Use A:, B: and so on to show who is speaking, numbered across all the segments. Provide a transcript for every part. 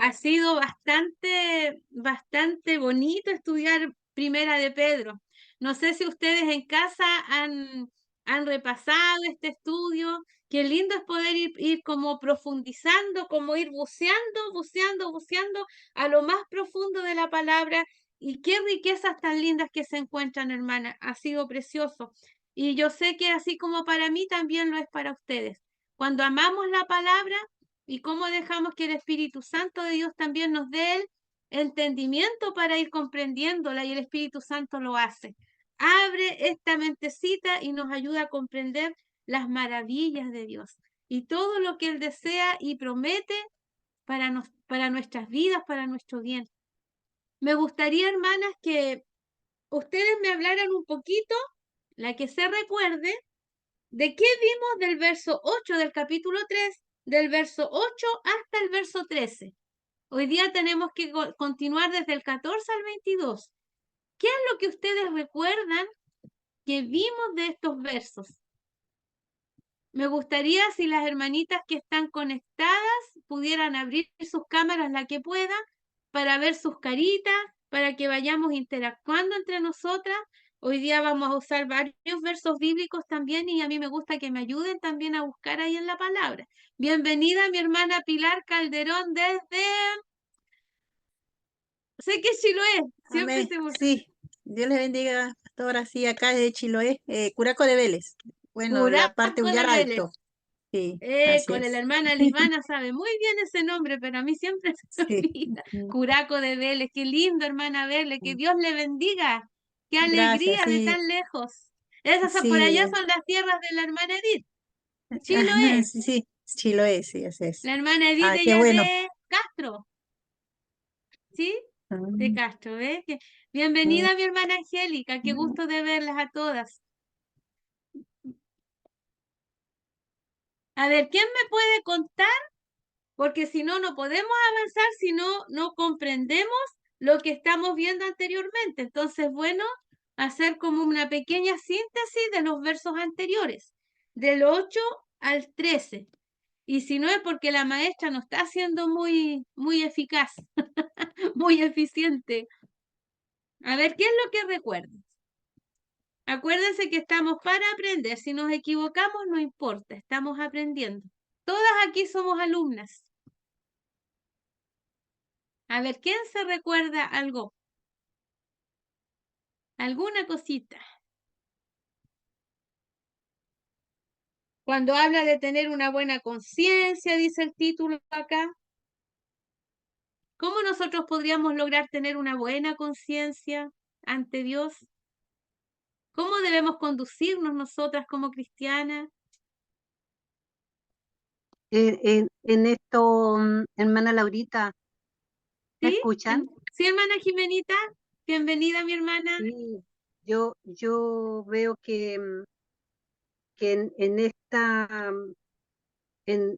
A: ha sido bastante bonito estudiar Primera de Pedro. No sé si ustedes en casa han repasado este estudio. Qué lindo es poder ir como profundizando, como ir buceando a lo más profundo de la palabra. Y qué riquezas tan lindas que se encuentran, hermana. Ha sido precioso. Y yo sé que así como para mí, también lo es para ustedes. Cuando amamos la palabra y cómo dejamos que el Espíritu Santo de Dios también nos dé el entendimiento para ir comprendiéndola, y el Espíritu Santo lo hace. Abre esta mentecita y nos ayuda a comprender las maravillas de Dios y todo lo que Él desea y promete para nuestras vidas, para nuestro bien. Me gustaría, hermanas, que ustedes me hablaran un poquito, la que se recuerde, de qué vimos del verso 8 del capítulo 3, del verso 8 hasta el verso 13. Hoy día tenemos que continuar desde el 14 al 22. ¿Qué es lo que ustedes recuerdan que vimos de estos versos? Me gustaría si las hermanitas que están conectadas pudieran abrir sus cámaras, la que puedan, para ver sus caritas, para que vayamos interactuando entre nosotras. Hoy día vamos a usar varios versos bíblicos también, y a mí me gusta que me ayuden también a buscar ahí en la palabra. Bienvenida mi hermana Pilar Calderón desde... Sé que es Chiloé, siempre
B: Amén.
A: se me...
B: Sí, Dios les bendiga, pastora. Sí, acá desde Chiloé, Curaco de Vélez. Bueno, la parte
A: Curaco de
B: Ullar
A: Vélez.
B: Alto. Sí, así
A: Con la
B: es.
A: hermana Lisbana sabe muy bien ese nombre, pero a mí siempre se me
B: Sí.
A: olvida.
B: Mm,
A: Curaco de Vélez, qué lindo, hermana Vélez, que
B: mm.
A: Dios le bendiga. Qué
B: Gracias,
A: alegría de
B: sí,
A: tan lejos. Esas son, por
B: sí.
A: allá son las tierras de la hermana Edith. Chiloé.
B: Sí, sí, Chiloé, sí, así es.
A: La hermana Edith,
B: Ah, qué
A: ella es
B: bueno.
A: de Castro, ¿sí? De
B: Mm,
A: Castro, ¿ves?
B: mm.
A: Bienvenida mi hermana Angélica, qué gusto de verlas a todas. A ver, ¿quién me puede contar? Porque si no, no podemos avanzar si no comprendemos lo que estamos viendo anteriormente. Entonces, bueno, hacer como una pequeña síntesis de los versos anteriores, del 8 al 13. Y si no es porque la maestra no está siendo muy eficaz, muy eficiente. A ver, ¿qué es lo que recuerdas? Acuérdense que estamos para aprender. Si nos equivocamos, no importa, estamos aprendiendo. Todas aquí somos alumnas. A ver, ¿quién se recuerda algo? ¿Alguna cosita? Cuando habla de tener una buena conciencia, dice el título acá. ¿Cómo nosotros podríamos lograr tener una buena conciencia ante Dios? ¿Cómo debemos conducirnos nosotras como cristianas?
B: En esto, hermana Laurita, ¿me
A: ¿Sí?
B: escuchan?
A: ¿Sí, hermana Jimenita? Bienvenida, mi hermana.
B: Sí, yo veo que en esta, en,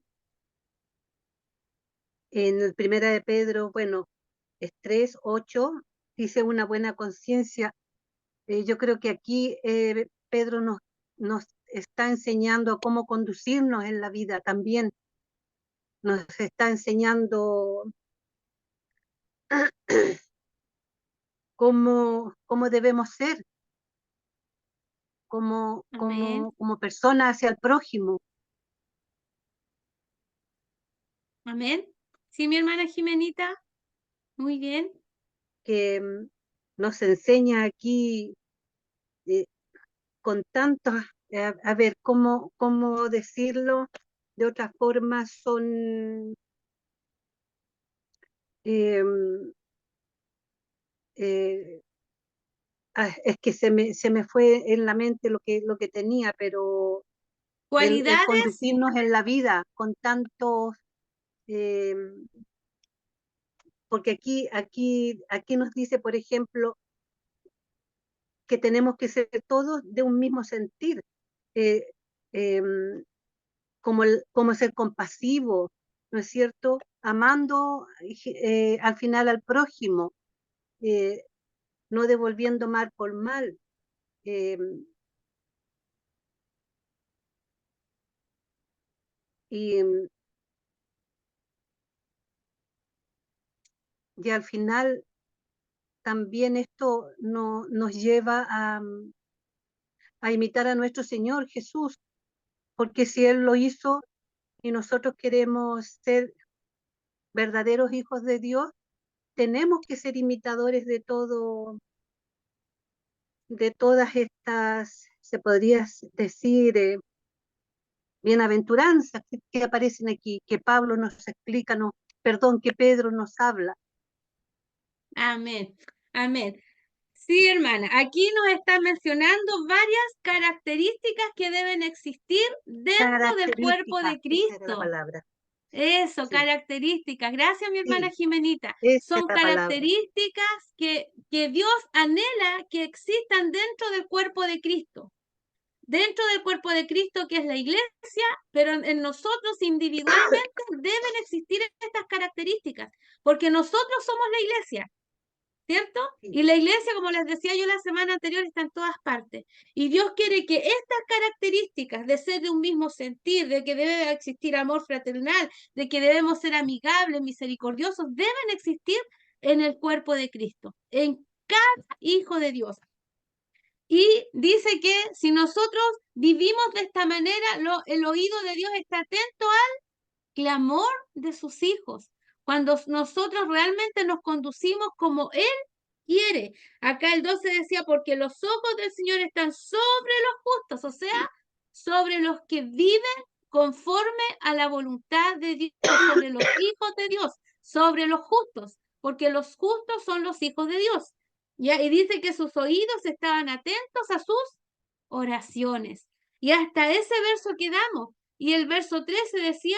B: en el Primera de Pedro, bueno, es 3, 8, dice una buena conciencia. Yo creo que aquí Pedro nos está enseñando a cómo conducirnos en la vida también. Nos está enseñando cómo debemos ser
A: Amén.
B: como personas hacia el prójimo.
A: Amén. ¿Sí, mi hermana Jimenita? Muy bien.
B: Que nos enseña aquí eh, con tantos, a ver, cómo decirlo de otra forma, son, eh, eh, es que se me fue en la mente lo que tenía, pero el
A: Cualidades.
B: conducirnos en la vida con tantos, eh, porque aquí nos dice, por ejemplo, que tenemos que ser todos de un mismo sentir, eh, eh, como ser compasivo, ¿no es cierto? Amando al final al prójimo, eh, no devolviendo mal por mal. eh, y y al final también esto nos lleva a imitar a nuestro Señor Jesús, porque si Él lo hizo y nosotros queremos ser verdaderos hijos de Dios, tenemos que ser imitadores de todas estas, se podría decir, bienaventuranzas que aparecen aquí, que Pablo nos explica, no, perdón, que Pedro nos habla.
A: Amén, amén. Sí, hermana, aquí nos está mencionando varias características que deben existir dentro del cuerpo
B: Característica,
A: de
B: esa era la
A: Cristo.
B: palabra.
A: Eso,
B: Sí,
A: características. Gracias, mi hermana
B: sí,
A: Jimenita.
B: esa es
A: Son
B: la palabra.
A: características que Dios anhela que existan dentro del cuerpo de Cristo. Dentro del cuerpo de Cristo, que es la iglesia, pero en nosotros individualmente deben existir estas características, porque nosotros somos la iglesia. ¿Cierto?
B: Sí.
A: Y la iglesia, como les decía yo la semana anterior, está en todas partes. Y Dios quiere que estas características de ser de un mismo sentir, de que debe existir amor fraternal, de que debemos ser amigables, misericordiosos, deben existir en el cuerpo de Cristo, en cada hijo de Dios. Y dice que si nosotros vivimos de esta manera, el oído de Dios está atento al clamor de sus hijos. Cuando nosotros realmente nos conducimos como Él quiere. Acá el 12 decía, porque los ojos del Señor están sobre los justos, o sea, sobre los que viven conforme a la voluntad de Dios, sobre los hijos de Dios, sobre los justos, porque los justos son los hijos de Dios. ¿Ya? Y dice que sus oídos estaban atentos a sus oraciones. Y hasta ese verso quedamos. Y el verso 13 decía,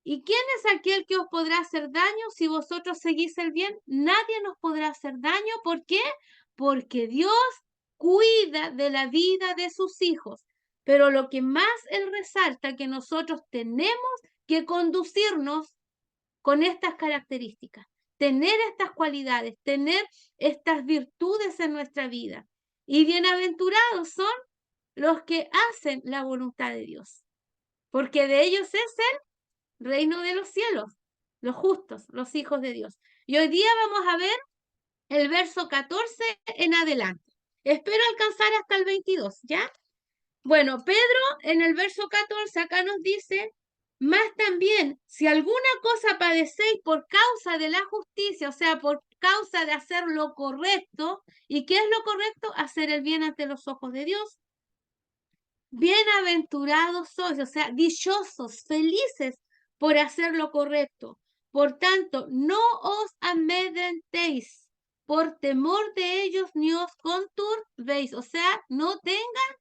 A: ¿y quién es aquel que os podrá hacer daño si vosotros seguís el bien? Nadie nos podrá hacer daño. ¿Por qué? Porque Dios cuida de la vida de sus hijos. Pero lo que más Él resalta que nosotros tenemos que conducirnos con estas características, tener estas cualidades, tener estas virtudes en nuestra vida. Y bienaventurados son los que hacen la voluntad de Dios, porque de ellos es reino de los cielos, los justos, los hijos de Dios. Y hoy día vamos a ver el verso 14 en adelante. Espero alcanzar hasta el 22, ¿ya? Bueno, Pedro en el verso 14 acá nos dice, más también, si alguna cosa padecéis por causa de la justicia, o sea, por causa de hacer lo correcto, ¿y qué es lo correcto? Hacer el bien ante los ojos de Dios. Bienaventurados sois, o sea, dichosos, felices por hacer lo correcto. Por tanto, no os amedrentéis por temor de ellos ni os conturbéis, o sea, no tengan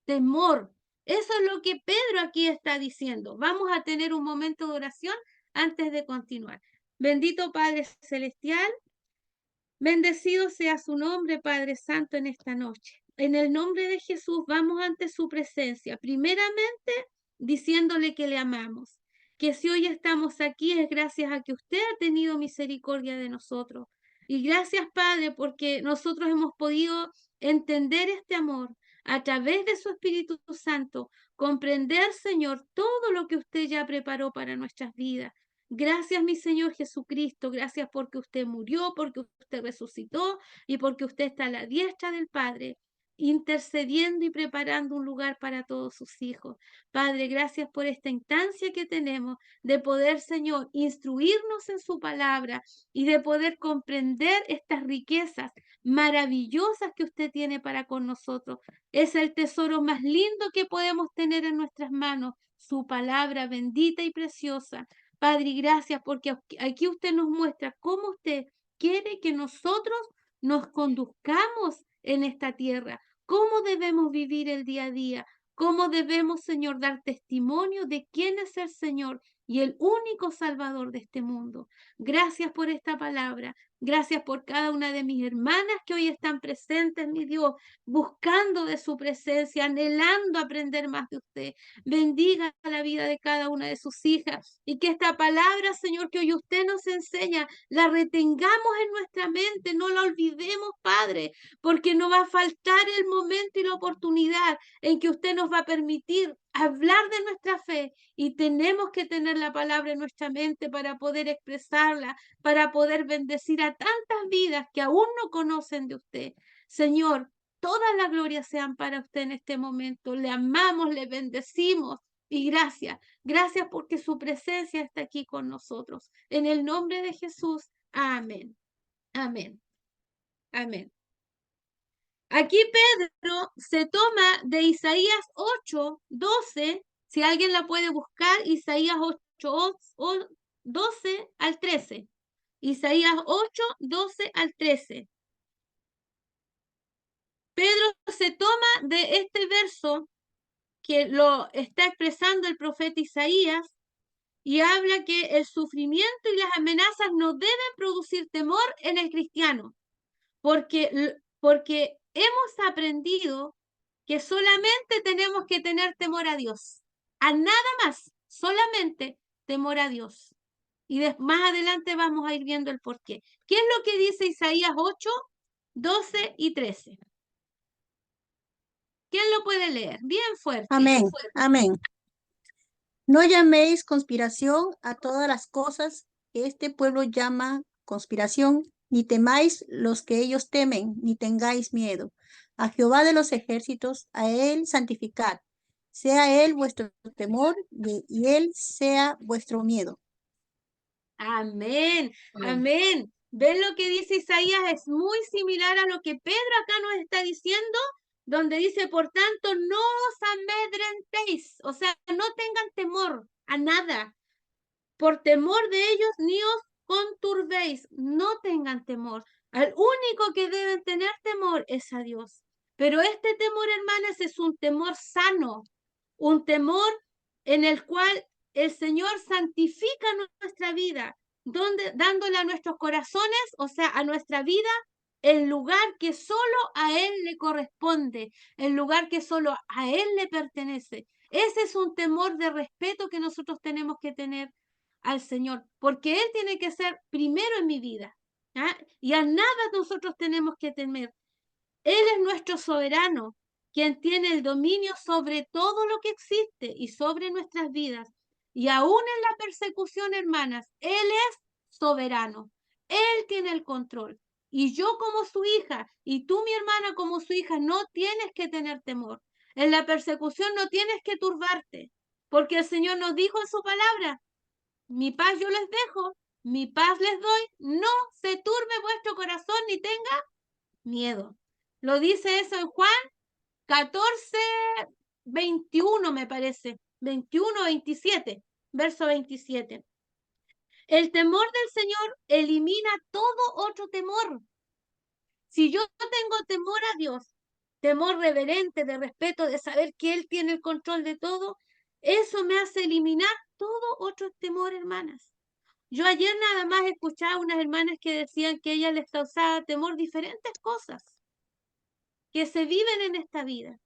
A: temor. Eso es lo que Pedro aquí está diciendo. Vamos a tener un momento de oración antes de continuar. Bendito Padre Celestial, bendecido sea su nombre, Padre Santo, en esta noche. En el nombre de Jesús vamos ante su presencia, primeramente diciéndole que le amamos, que si hoy estamos aquí es gracias a que usted ha tenido misericordia de nosotros. Y gracias, Padre, porque nosotros hemos podido entender este amor a través de su Espíritu Santo, comprender, Señor, todo lo que usted ya preparó para nuestras vidas. Gracias, mi Señor Jesucristo, gracias porque usted murió, porque usted resucitó y porque usted está a la diestra del Padre, intercediendo y preparando un lugar para todos sus hijos. Padre, gracias por esta instancia que tenemos de poder, Señor, instruirnos en su palabra y de poder comprender estas riquezas maravillosas que usted tiene para con nosotros. Es el tesoro más lindo que podemos tener en nuestras manos, su palabra bendita y preciosa. Padre, gracias porque aquí usted nos muestra cómo usted quiere que nosotros nos conduzcamos en esta tierra, cómo debemos vivir el día a día, cómo debemos, Señor, dar testimonio de quién es el Señor y el único Salvador de este mundo. Gracias por esta palabra. Gracias por cada una de mis hermanas que hoy están presentes, mi Dios, buscando de su presencia, anhelando aprender más de usted. Bendiga la vida de cada una de sus hijas y que esta palabra, Señor, que hoy usted nos enseña, la retengamos en nuestra mente, no la olvidemos, Padre, porque no va a faltar el momento y la oportunidad en que usted nos va a permitir hablar de nuestra fe y tenemos que tener la palabra en nuestra mente para poder expresarla, para poder bendecir a tantas vidas que aún no conocen de usted. Señor, todas las glorias sean para usted en este momento. Le amamos, le bendecimos y gracias. Gracias porque su presencia está aquí con nosotros. En el nombre de Jesús. Amén. Amén. Amén. Aquí Pedro se toma de Isaías 8:12, si alguien la puede buscar, Isaías 8:12 al 13. Isaías 8:12 al 13. Pedro se toma de este verso que lo está expresando el profeta Isaías y habla que el sufrimiento y las amenazas no deben producir temor en el cristiano, porque hemos aprendido que solamente tenemos que tener temor a Dios, a nada más, solamente temor a Dios. Y más adelante vamos a ir viendo el porqué. ¿Qué es lo que dice Isaías 8:12 y 13? ¿Quién lo puede leer? Bien fuerte.
C: Amén, amén. No llaméis conspiración a todas las cosas que este pueblo llama conspiración, ni temáis los que ellos temen, ni tengáis miedo. A Jehová de los ejércitos, a él santificad. Sea él vuestro temor y él sea vuestro miedo.
A: Amén, amén. ¿Ven lo que dice Isaías? Es muy similar a lo que Pedro acá nos está diciendo, donde dice, por tanto, no os amedrentéis, o sea, no tengan temor a nada. Por temor de ellos, ni os conturbéis, no tengan temor. Al único que deben tener temor es a Dios. Pero este temor, hermanas, es un temor sano, un temor en el cual el Señor santifica nuestra vida, dándole a nuestros corazones, o sea, a nuestra vida, el lugar que solo a Él le corresponde, el lugar que solo a Él le pertenece. Ese es un temor de respeto que nosotros tenemos que tener al Señor, porque Él tiene que ser primero en mi vida. ¿Ah? Y a nada nosotros tenemos que temer. Él es nuestro soberano, quien tiene el dominio sobre todo lo que existe y sobre nuestras vidas. Y aún en la persecución, hermanas, Él es soberano. Él tiene el control. Y yo como su hija, y tú mi hermana como su hija, no tienes que tener temor. En la persecución no tienes que turbarte, porque el Señor nos dijo en su palabra, mi paz yo les dejo, mi paz les doy, no se turbe vuestro corazón ni tenga miedo. Lo dice eso en Juan 14:21, me parece, 21-27, verso 27. El temor del Señor elimina todo otro temor. Si yo tengo temor a Dios, temor reverente, de respeto, de saber que Él tiene el control de todo, eso me hace eliminar todo otro temor, hermanas. Yo ayer nada más escuchaba a unas hermanas que decían que a ellas les causaba temor diferentes cosas que se viven en esta vida.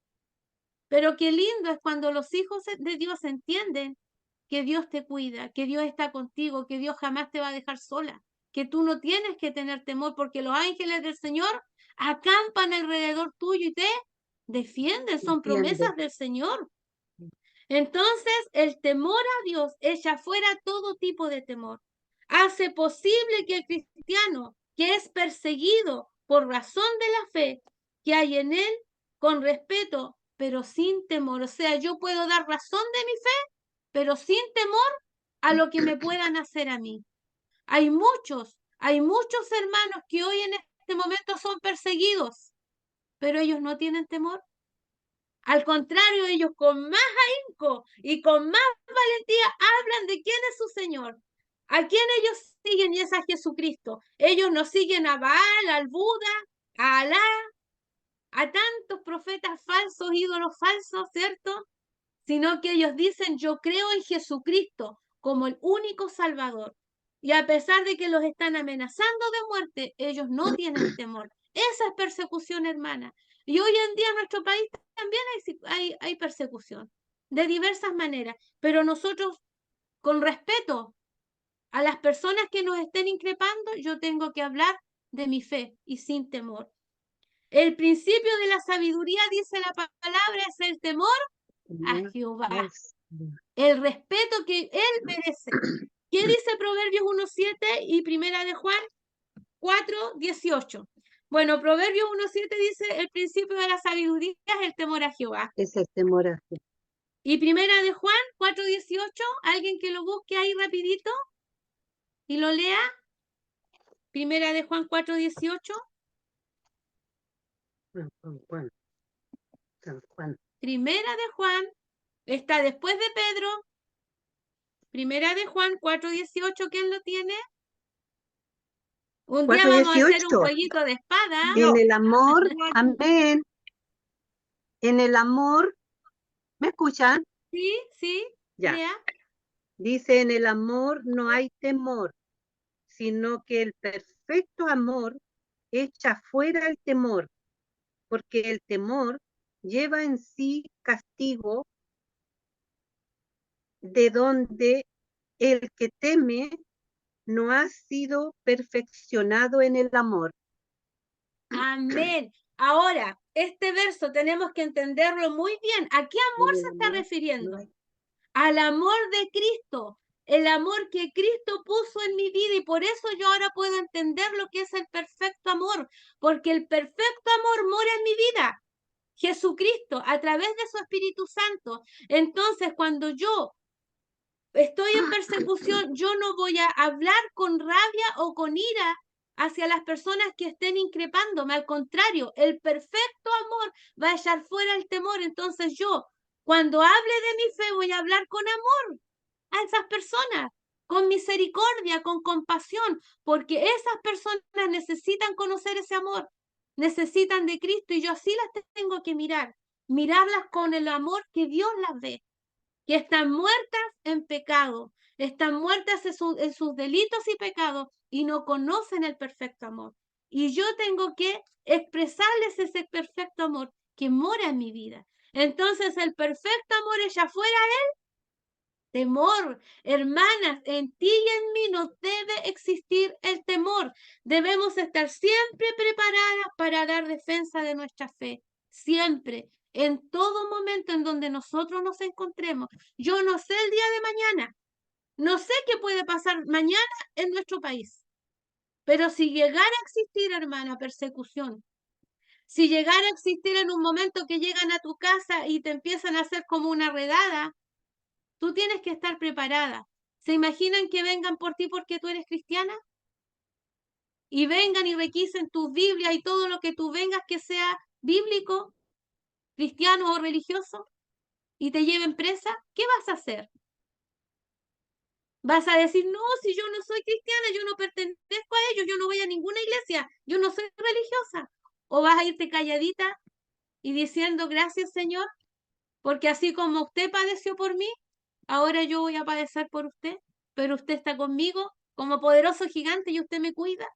A: Pero qué lindo es cuando los hijos de Dios entienden que Dios te cuida, que Dios está contigo, que Dios jamás te va a dejar sola, que tú no tienes que tener temor porque los ángeles del Señor acampan alrededor tuyo y te defienden, son promesas del Señor. Entonces, el temor a Dios echa fuera todo tipo de temor. Hace posible que el cristiano que es perseguido por razón de la fe que hay en él, con respeto, pero sin temor. O sea, yo puedo dar razón de mi fe, pero sin temor a lo que me puedan hacer a mí. Hay muchos hermanos que hoy en este momento son perseguidos, pero ellos no tienen temor. Al contrario, ellos con más ahínco y con más valentía hablan de quién es su Señor. ¿A quién ellos siguen? Y es a Jesucristo. Ellos no siguen a Baal, al Buda, a Alá, a tantos profetas falsos, ídolos falsos, ¿cierto? Sino que ellos dicen, yo creo en Jesucristo como el único Salvador. Y a pesar de que los están amenazando de muerte, ellos no tienen temor. Esa es persecución, hermana. Y hoy en día en nuestro país también hay persecución, de diversas maneras. Pero nosotros, con respeto a las personas que nos estén increpando, yo tengo que hablar de mi fe y sin temor. El principio de la sabiduría, dice la palabra, es el temor a
B: temor
A: Jehová,
B: al Señor.
A: el respeto que Él merece. ¿Qué dice Proverbios 1:7 y Primera de Juan 4:18? Bueno, Proverbios 1:7 dice, el principio de la sabiduría es el temor a Jehová.
B: Es el temor a Jehová.
A: Y Primera de Juan 4:18, alguien que lo busque ahí rapidito y lo lea. Primera de Juan 4:18.
B: Juan, San Juan.
A: Primera de Juan está después de Pedro. Primera de Juan 4:18, ¿quién lo tiene? Un día vamos a hacer un
B: 4:18.
A: jueguito de espada.
B: En el amor, amén. En el amor, ¿me escuchan?
A: Sí, sí,
B: Ya.
A: lea.
B: Dice, en el amor no hay temor, sino que el perfecto amor echa fuera el temor, porque el temor lleva en sí castigo, de donde el que teme no ha sido perfeccionado en el amor.
A: Amén. Ahora, este verso tenemos que entenderlo muy bien. ¿A qué amor se está refiriendo? Al amor de Cristo, el amor que Cristo puso en mi vida, y por eso yo ahora puedo entender lo que es el perfecto amor, porque el perfecto amor mora en mi vida. Jesucristo, a través de su Espíritu Santo. Entonces, cuando yo estoy en persecución, yo no voy a hablar con rabia o con ira hacia las personas que estén increpándome. Al contrario, el perfecto amor va a echar fuera el temor. Entonces yo, cuando hable de mi fe, voy a hablar con amor a esas personas, con misericordia, con compasión, porque esas personas necesitan conocer ese amor, necesitan de Cristo, y yo así las tengo que mirar, mirarlas con el amor que Dios las ve, que están muertas en pecado, están muertas en sus delitos y pecados y no conocen el perfecto amor. Y yo tengo que expresarles ese perfecto amor que mora en mi vida. Entonces el perfecto amor echa fuera temor. Hermanas, en ti y en mí no debe existir el temor. Debemos estar siempre preparadas para dar defensa de nuestra fe. Siempre, en todo momento en donde nosotros nos encontremos. Yo no sé el día de mañana. No sé qué puede pasar mañana en nuestro país. Pero si llegara a existir, hermana, persecución, si llegara a existir en un momento que llegan a tu casa y te empiezan a hacer como una redada, tú tienes que estar preparada. ¿Se imaginan que vengan por ti porque tú eres cristiana? Y vengan y requisen tus Biblias y todo lo que tú vengas que sea bíblico, cristiano o religioso, y te lleven presa. ¿Qué vas a hacer? ¿Vas a decir, no, si yo no soy cristiana, yo no pertenezco a ellos, yo no voy a ninguna iglesia, yo no soy religiosa? ¿O vas a irte calladita y diciendo, gracias, Señor, porque así como usted padeció por mí, ahora yo voy a padecer por usted, pero usted está conmigo como poderoso gigante y usted me cuida?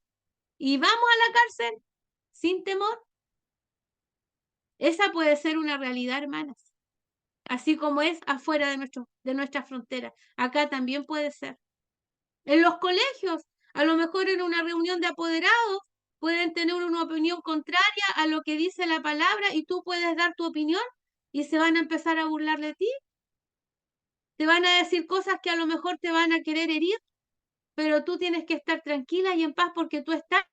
A: Y vamos a la cárcel sin temor. Esa puede ser una realidad, hermanas. Así como es afuera de nuestra frontera. Acá también puede ser. En los colegios, a lo mejor en una reunión de apoderados, pueden tener una opinión contraria a lo que dice la palabra y tú puedes dar tu opinión y se van a empezar a burlar de ti. Te van a decir cosas que a lo mejor te van a querer herir, pero tú tienes que estar tranquila y en paz porque tú estás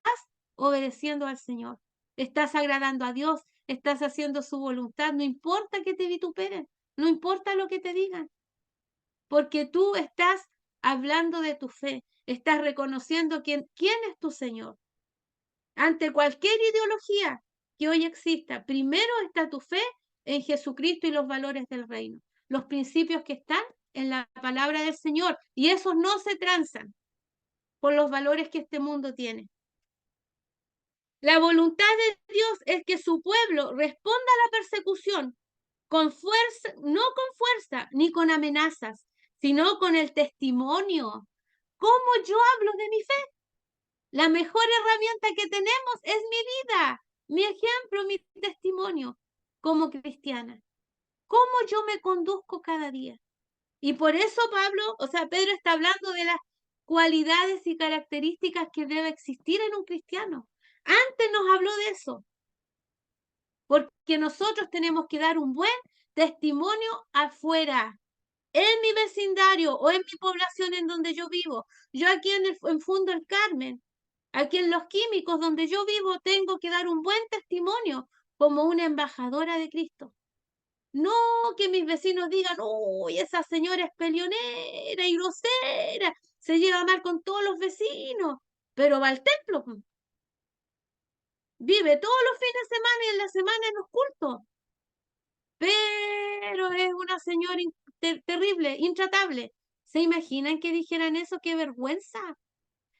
A: obedeciendo al Señor. Estás agradando a Dios, estás haciendo su voluntad. No importa que te vituperen, no importa lo que te digan, porque tú estás hablando de tu fe, estás reconociendo quién es tu Señor. Ante cualquier ideología que hoy exista, primero está tu fe en Jesucristo y los valores del reino, los principios que están en la palabra del Señor, y esos no se transan por los valores que este mundo tiene. La voluntad de Dios es que su pueblo responda a la persecución con fuerza, no con fuerza ni con amenazas, sino con el testimonio. ¿Cómo yo hablo de mi fe? La mejor herramienta que tenemos es mi vida, mi ejemplo, mi testimonio como cristiana. ¿Cómo yo me conduzco cada día? Y por eso Pedro está hablando de las cualidades y características que debe existir en un cristiano. Antes nos habló de eso, porque nosotros tenemos que dar un buen testimonio afuera, en mi vecindario o en mi población en donde yo vivo. Yo aquí en Fundo El Carmen, aquí en Los Químicos, donde yo vivo, tengo que dar un buen testimonio como una embajadora de Cristo. No que mis vecinos digan, uy, esa señora es peleonera y grosera, se lleva mal con todos los vecinos, pero va al templo. Vive todos los fines de semana y en la semana en los cultos. Pero es una señora terrible, intratable. ¿Se imaginan que dijeran eso? ¡Qué vergüenza!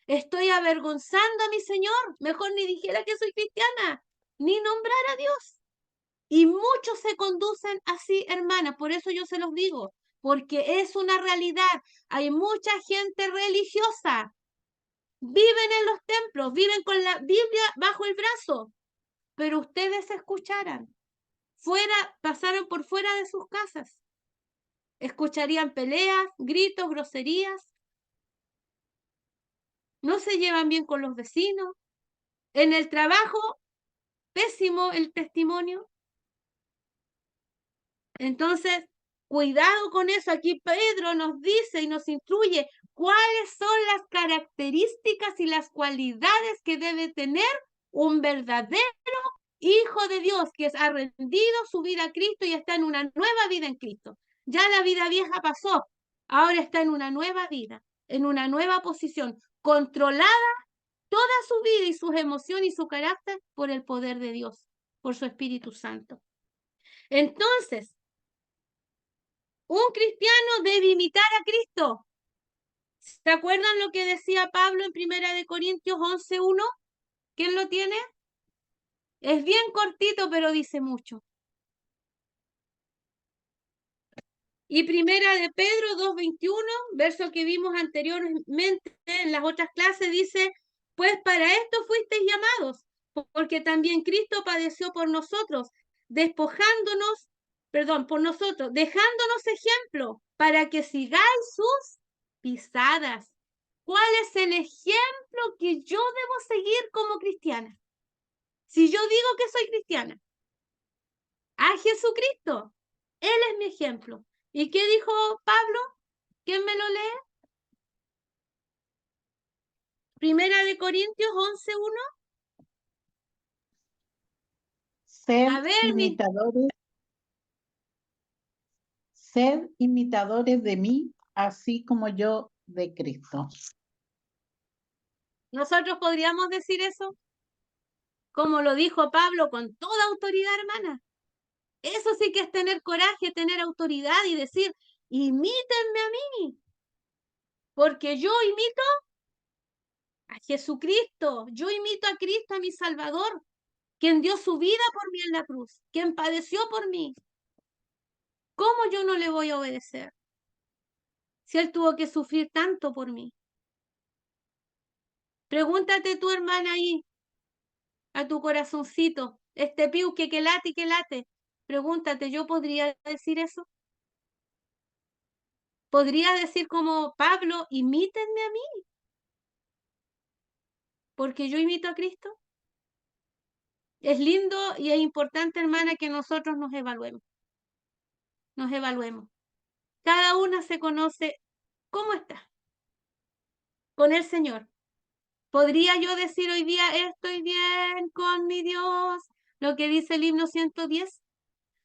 A: Estoy avergonzando a mi Señor. Mejor ni dijera que soy cristiana, ni nombrar a Dios. Y muchos se conducen así, hermanas. Por eso yo se los digo, porque es una realidad. Hay mucha gente religiosa. Viven en los templos, viven con la Biblia bajo el brazo. Pero ustedes escucharan, pasaron por fuera de sus casas. Escucharían peleas, gritos, groserías. No se llevan bien con los vecinos. En el trabajo, pésimo el testimonio. Entonces, cuidado con eso. Aquí Pedro nos dice y nos instruye cuáles son las características y las cualidades que debe tener un verdadero hijo de Dios que ha rendido su vida a Cristo y está en una nueva vida en Cristo. Ya la vida vieja pasó, ahora está en una nueva vida, en una nueva posición, controlada toda su vida y sus emociones y su carácter por el poder de Dios, por su Espíritu Santo. Entonces, un cristiano debe imitar a Cristo. ¿Se acuerdan lo que decía Pablo en 1 Corintios 11:1? ¿Quién lo tiene? Es bien cortito, pero dice mucho. Y 1 Pedro 2:21, verso que vimos anteriormente en las otras clases, dice, pues para esto fuisteis llamados, porque también Cristo padeció por nosotros, dejándonos ejemplo, para que sigáis sus pisadas. ¿Cuál es el ejemplo que yo debo seguir como cristiana? Si yo digo que soy cristiana, a Jesucristo, Él es mi ejemplo. ¿Y qué dijo Pablo? ¿Quién me lo lee? 1 Corintios 11:1. A ver,
D: sed imitadores de mí, así como yo de Cristo.
A: ¿Nosotros podríamos decir eso? Como lo dijo Pablo con toda autoridad, hermana. Eso sí que es tener coraje, tener autoridad y decir, imítenme a mí. Porque yo imito a Jesucristo, yo imito a Cristo, a mi Salvador, quien dio su vida por mí en la cruz, quien padeció por mí. ¿Cómo yo no le voy a obedecer? Si Él tuvo que sufrir tanto por mí. Pregúntate tu hermana ahí, a tu corazoncito, este piu que late y que late. Pregúntate, ¿yo podría decir eso? ¿Podría decir como Pablo, imítenme a mí? Porque yo imito a Cristo. Es lindo y es importante, hermana, que nosotros nos evaluemos. Nos evaluemos. Cada una se conoce cómo está con el Señor. ¿Podría yo decir hoy día, estoy bien con mi Dios? Lo que dice el himno 110.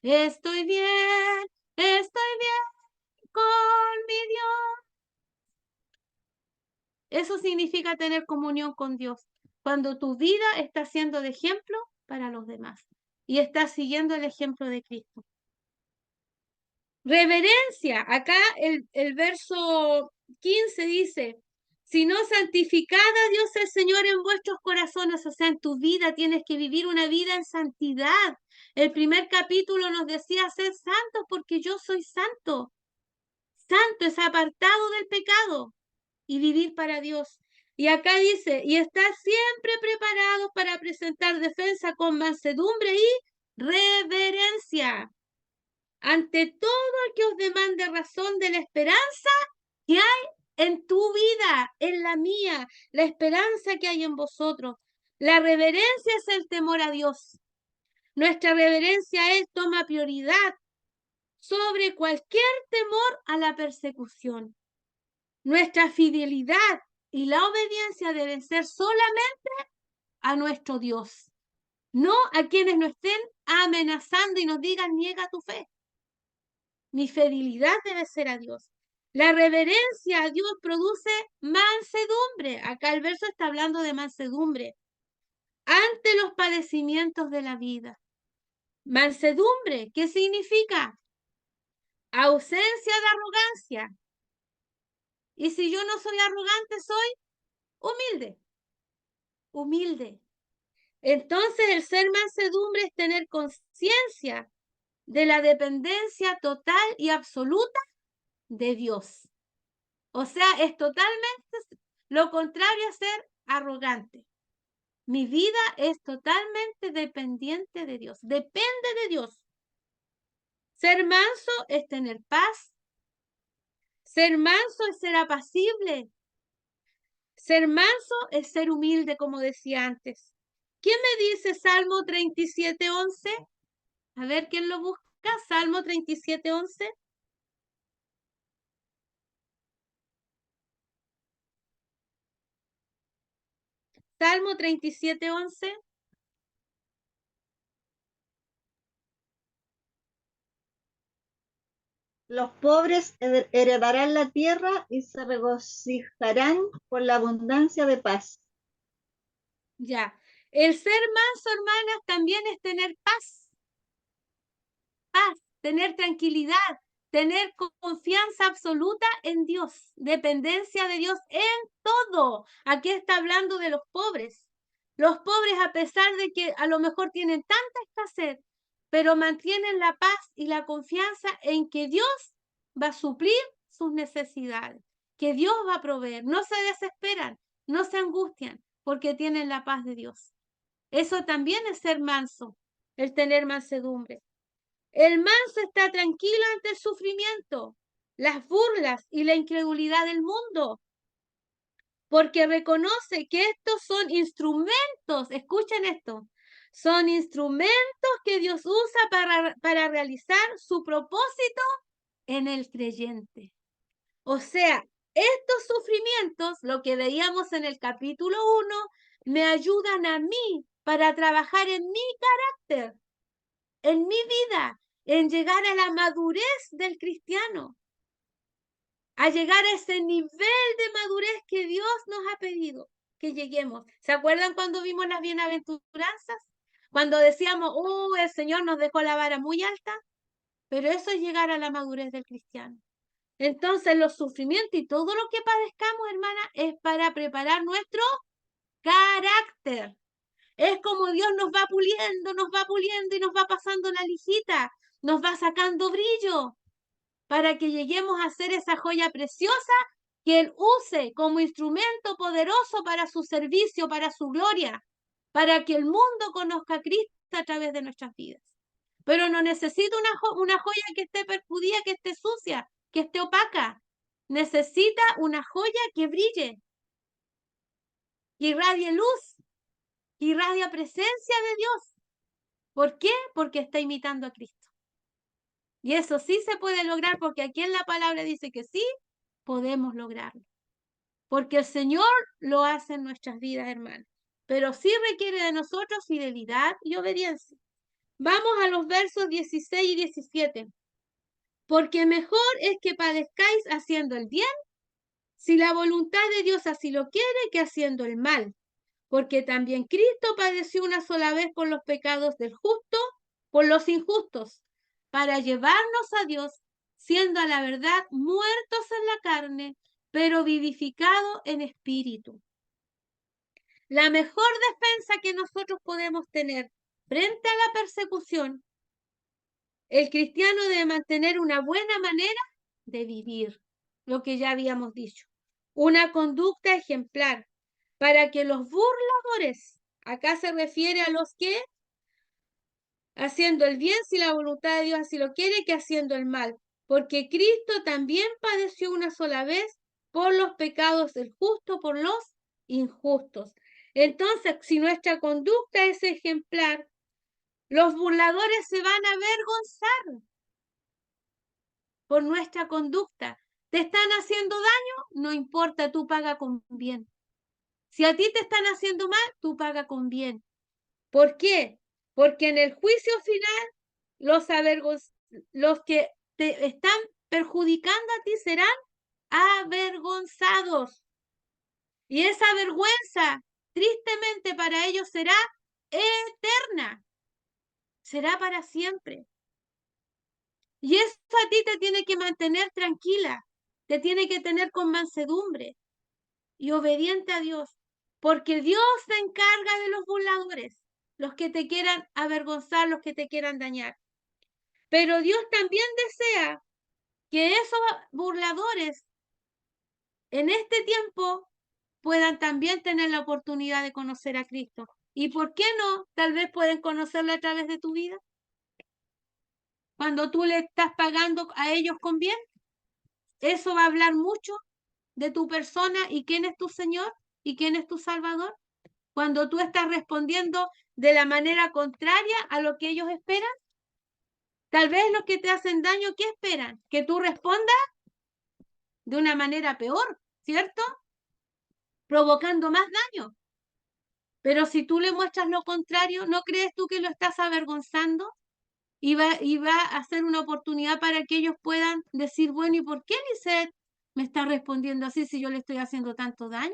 A: Estoy bien con mi Dios. Eso significa tener comunión con Dios. Cuando tu vida está siendo de ejemplo para los demás y estás siguiendo el ejemplo de Cristo. Reverencia. Acá el verso 15 dice, si no santificad a Dios el Señor en vuestros corazones, o sea, en tu vida tienes que vivir una vida en santidad. El primer capítulo nos decía, sed santos porque yo soy santo. Santo es apartado del pecado y vivir para Dios. Y acá dice, y estar siempre preparados para presentar defensa con mansedumbre y reverencia ante todo el que os demande razón de la esperanza que hay en tu vida, en la mía, la esperanza que hay en vosotros. La reverencia es el temor a Dios. Nuestra reverencia toma prioridad sobre cualquier temor a la persecución. Nuestra fidelidad y la obediencia deben ser solamente a nuestro Dios, no a quienes nos estén amenazando y nos digan niega tu fe. Mi fidelidad debe ser a Dios. La reverencia a Dios produce mansedumbre. Acá el verso está hablando de mansedumbre ante los padecimientos de la vida. Mansedumbre, ¿qué significa? Ausencia de arrogancia. Y si yo no soy arrogante, soy humilde. Humilde. Entonces el ser mansedumbre es tener conciencia de la dependencia total y absoluta de Dios. O sea, es totalmente lo contrario a ser arrogante. Mi vida es totalmente dependiente de Dios, depende de Dios. Ser manso es tener paz. Ser manso es ser apacible. Ser manso es ser humilde, como decía antes. ¿Quién me dice Salmo 37:11? A ver, ¿quién lo busca? Salmo 37:11. Salmo 37:11.
E: Los pobres heredarán la tierra y se regocijarán por la abundancia de paz.
A: Ya. El ser manso, hermanas, también es tener paz. Paz, tener tranquilidad, tener confianza absoluta en Dios, dependencia de Dios en todo. Aquí está hablando de los pobres. Los pobres, a pesar de que a lo mejor tienen tanta escasez, pero mantienen la paz y la confianza en que Dios va a suplir sus necesidades, que Dios va a proveer. No se desesperan, no se angustian, porque tienen la paz de Dios. Eso también es ser manso, el tener mansedumbre. El manso está tranquilo ante el sufrimiento, las burlas y la incredulidad del mundo, porque reconoce que estos son instrumentos, escuchen esto, son instrumentos que Dios usa para realizar su propósito en el creyente. O sea, estos sufrimientos, lo que veíamos en el capítulo 1, me ayudan a mí para trabajar en mi carácter, en mi vida, en llegar a la madurez del cristiano, a llegar a ese nivel de madurez que Dios nos ha pedido que lleguemos. ¿Se acuerdan cuando vimos las bienaventuranzas? Cuando decíamos, el Señor nos dejó la vara muy alta, pero eso es llegar a la madurez del cristiano. Entonces, los sufrimientos y todo lo que padezcamos, hermana, es para preparar nuestro carácter. Es como Dios nos va puliendo y nos va pasando la lijita, nos va sacando brillo para que lleguemos a ser esa joya preciosa que Él use como instrumento poderoso para su servicio, para su gloria, para que el mundo conozca a Cristo a través de nuestras vidas. Pero no necesita una joya que esté perjudida, que esté sucia, que esté opaca. Necesita una joya que brille, que irradie luz, que irradia presencia de Dios. ¿Por qué? Porque está imitando a Cristo. Y eso sí se puede lograr porque aquí en la palabra dice que sí podemos lograrlo. Porque el Señor lo hace en nuestras vidas, hermanos. Pero sí requiere de nosotros fidelidad y obediencia. Vamos a los versos 16 y 17. Porque mejor es que padezcáis haciendo el bien, si la voluntad de Dios así lo quiere, que haciendo el mal. Porque también Cristo padeció una sola vez por los pecados del justo, por los injustos, para llevarnos a Dios, siendo a la verdad muertos en la carne, pero vivificado en espíritu. La mejor defensa que nosotros podemos tener frente a la persecución, el cristiano debe mantener una buena manera de vivir, lo que ya habíamos dicho, una conducta ejemplar, para que los burladores, acá se refiere a los que haciendo el bien si la voluntad de Dios así lo quiere, que haciendo el mal, porque Cristo también padeció una sola vez por los pecados del justo, por los injustos. Entonces, si nuestra conducta es ejemplar, los burladores se van a avergonzar. por nuestra conducta. ¿Te están haciendo daño? No importa, tú paga con bien. Si a ti te están haciendo mal, tú paga con bien. ¿Por qué? Porque en el juicio final, los que te están perjudicando a ti serán avergonzados. Y esa vergüenza, tristemente para ellos, será eterna. Será para siempre. Y eso a ti te tiene que mantener tranquila, te tiene que tener con mansedumbre y obediente a Dios, porque Dios se encarga de los burladores, los que te quieran avergonzar, los que te quieran dañar. Pero Dios también desea que esos burladores en este tiempo puedan también tener la oportunidad de conocer a Cristo. ¿Y por qué no? Tal vez pueden conocerlo a través de tu vida. Cuando tú le estás pagando a ellos con bien, eso va a hablar mucho de tu persona y quién es tu Señor y quién es tu Salvador. Cuando tú estás respondiendo de la manera contraria a lo que ellos esperan, tal vez los que te hacen daño, ¿qué esperan? Que tú respondas de una manera peor, ¿cierto? Provocando más daño. Pero si tú le muestras lo contrario, ¿no crees tú que lo estás avergonzando? Y va a ser una oportunidad para que ellos puedan decir, bueno, ¿y por qué Lisette me está respondiendo así si yo le estoy haciendo tanto daño?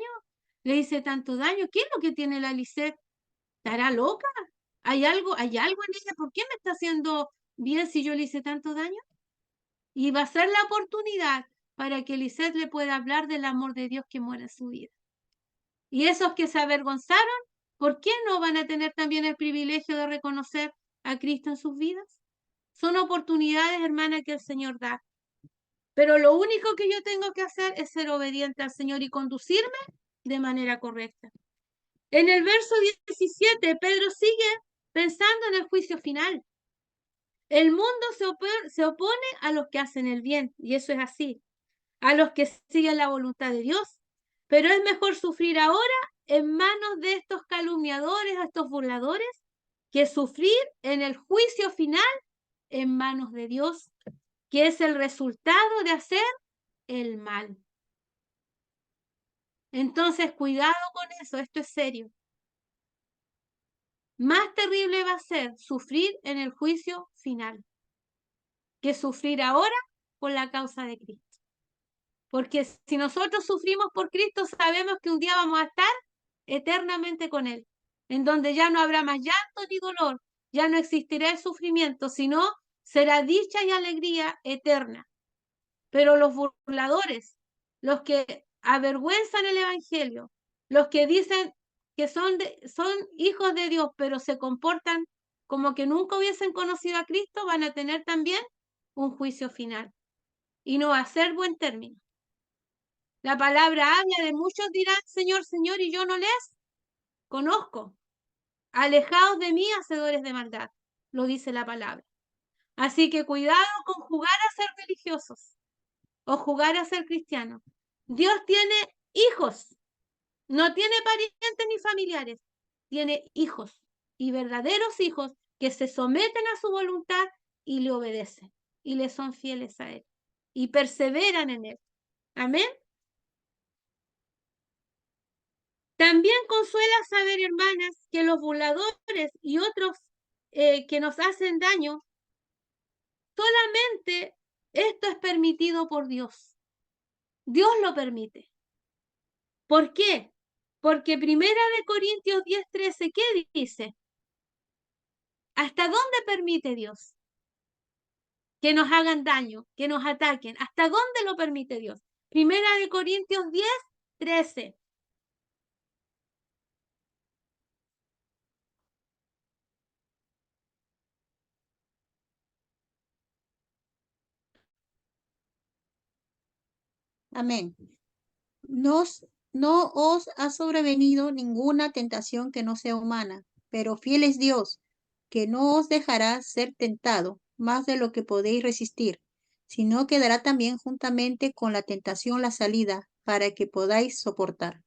A: Le hice tanto daño. ¿Qué es lo que tiene la Lisette? ¿Estará loca? ¿Hay algo en ella? ¿Por qué me está haciendo bien si yo le hice tanto daño? Y va a ser la oportunidad para que Lisette le pueda hablar del amor de Dios que muere en su vida. Y esos que se avergonzaron, ¿por qué no van a tener también el privilegio de reconocer a Cristo en sus vidas? Son oportunidades, hermana, que el Señor da. Pero lo único que yo tengo que hacer es ser obediente al Señor y conducirme de manera correcta. En el verso 17, Pedro sigue pensando en el juicio final. El mundo se opone a los que hacen el bien, y eso es así, a los que siguen la voluntad de Dios. Pero es mejor sufrir ahora en manos de estos calumniadores, a estos burladores, que sufrir en el juicio final en manos de Dios, que es el resultado de hacer el mal. Entonces, cuidado con eso, esto es serio. Más terrible va a ser sufrir en el juicio final que sufrir ahora por la causa de Cristo. Porque si nosotros sufrimos por Cristo, sabemos que un día vamos a estar eternamente con Él, en donde ya no habrá más llanto ni dolor, ya no existirá el sufrimiento, sino será dicha y alegría eterna. Pero los burladores, los que avergüenzan el Evangelio, los que dicen que son hijos de Dios, pero se comportan como que nunca hubiesen conocido a Cristo, van a tener también un juicio final. Y no va a ser buen término. La palabra habla de muchos dirán, Señor, Señor, y yo no les conozco. Alejaos de mí, hacedores de maldad, lo dice la palabra. Así que cuidado con jugar a ser religiosos o jugar a ser cristianos. Dios tiene hijos, no tiene parientes ni familiares, tiene hijos y verdaderos hijos que se someten a su voluntad y le obedecen y le son fieles a Él y perseveran en Él. Amén. También consuela saber, hermanas, que los burladores y otros que nos hacen daño, solamente esto es permitido por Dios. Dios lo permite. ¿Por qué? Porque 1 Corintios 10:13, ¿qué dice? ¿Hasta dónde permite Dios que nos hagan daño, que nos ataquen? ¿Hasta dónde lo permite Dios? 1 Corintios 10:13.
C: Amén. No os ha sobrevenido ninguna tentación que no sea humana, pero fiel es Dios, que no os dejará ser tentado más de lo que podéis resistir, sino que dará también juntamente con la tentación la salida para que podáis soportar.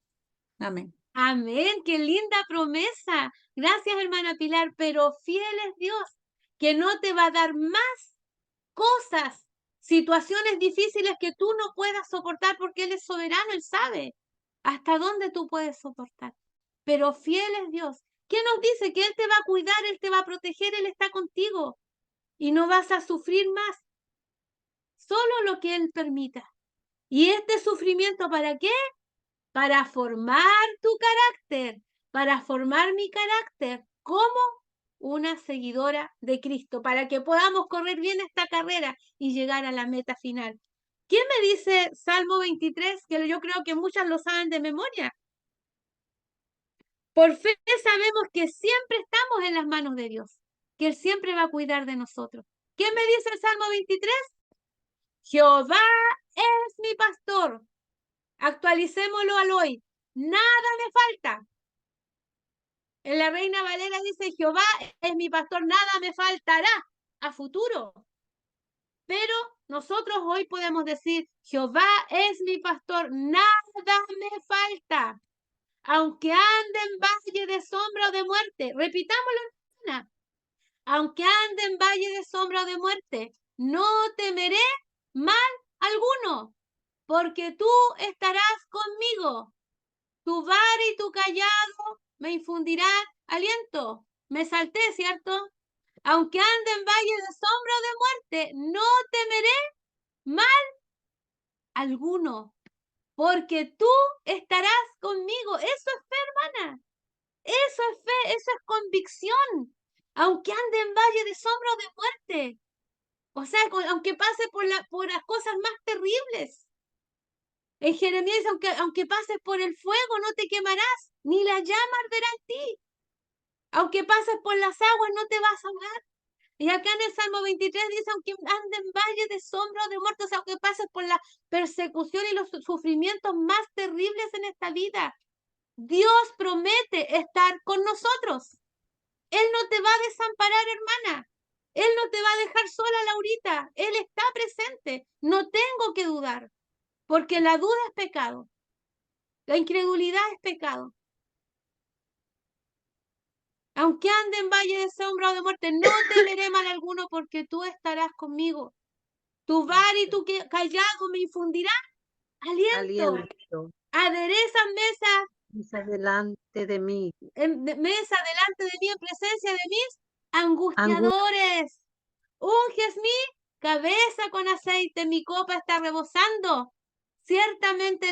C: Amén.
A: Amén, qué linda promesa. Gracias, hermana Pilar, pero fiel es Dios, que no te va a dar más cosas situaciones difíciles que tú no puedas soportar porque Él es soberano, Él sabe hasta dónde tú puedes soportar. Pero fiel es Dios. ¿Qué nos dice? Que Él te va a cuidar, Él te va a proteger, Él está contigo y no vas a sufrir más. Solo lo que Él permita. ¿Y este sufrimiento para qué? Para formar tu carácter, para formar mi carácter como una seguidora de Cristo, para que podamos correr bien esta carrera y llegar a la meta final. ¿Quién me dice Salmo 23? Que yo creo que muchas lo saben de memoria. Por fe sabemos que siempre estamos en las manos de Dios, que Él siempre va a cuidar de nosotros. ¿Quién me dice el Salmo 23? Jehová es mi pastor. Actualicémoslo al hoy. Nada me falta. En la Reina Valera dice, Jehová es mi pastor, nada me faltará a futuro. Pero nosotros hoy podemos decir, Jehová es mi pastor, nada me falta. Aunque ande en valle de sombra o de muerte, repitámoslo, hermana. Aunque ande en valle de sombra o de muerte, no temeré mal alguno, porque tú estarás conmigo. Tu vara y tu callado me infundirán aliento. Me salté, ¿cierto? Aunque ande en valle de sombra o de muerte, no temeré mal alguno, porque tú estarás conmigo. Eso es fe, hermana. Eso es fe, eso es convicción. Aunque ande en valle de sombra o de muerte. O sea, aunque pase por las cosas más terribles. En Jeremías dice, aunque pases por el fuego, no te quemarás, ni la llama arderá en ti. Aunque pases por las aguas, no te vas a ahogar. Y acá en el Salmo 23 dice, aunque ande en valle de sombra o de muerte, o sea, aunque pases por la persecución y los sufrimientos más terribles en esta vida, Dios promete estar con nosotros. Él no te va a desamparar, hermana. Él no te va a dejar sola, Laurita. Él está presente. No tengo que dudar, porque la duda es pecado. La incredulidad es pecado. Aunque ande en valle de sombra o de muerte, no temeré mal alguno, porque tú estarás conmigo. Tu vara y tu callado me infundirán aliento.
B: Aliento.
A: Aderezas
B: Mesa delante de mí.
A: mesa delante de mí en presencia de mis angustiadores. Unges mi cabeza con aceite, mi copa está rebosando. Ciertamente,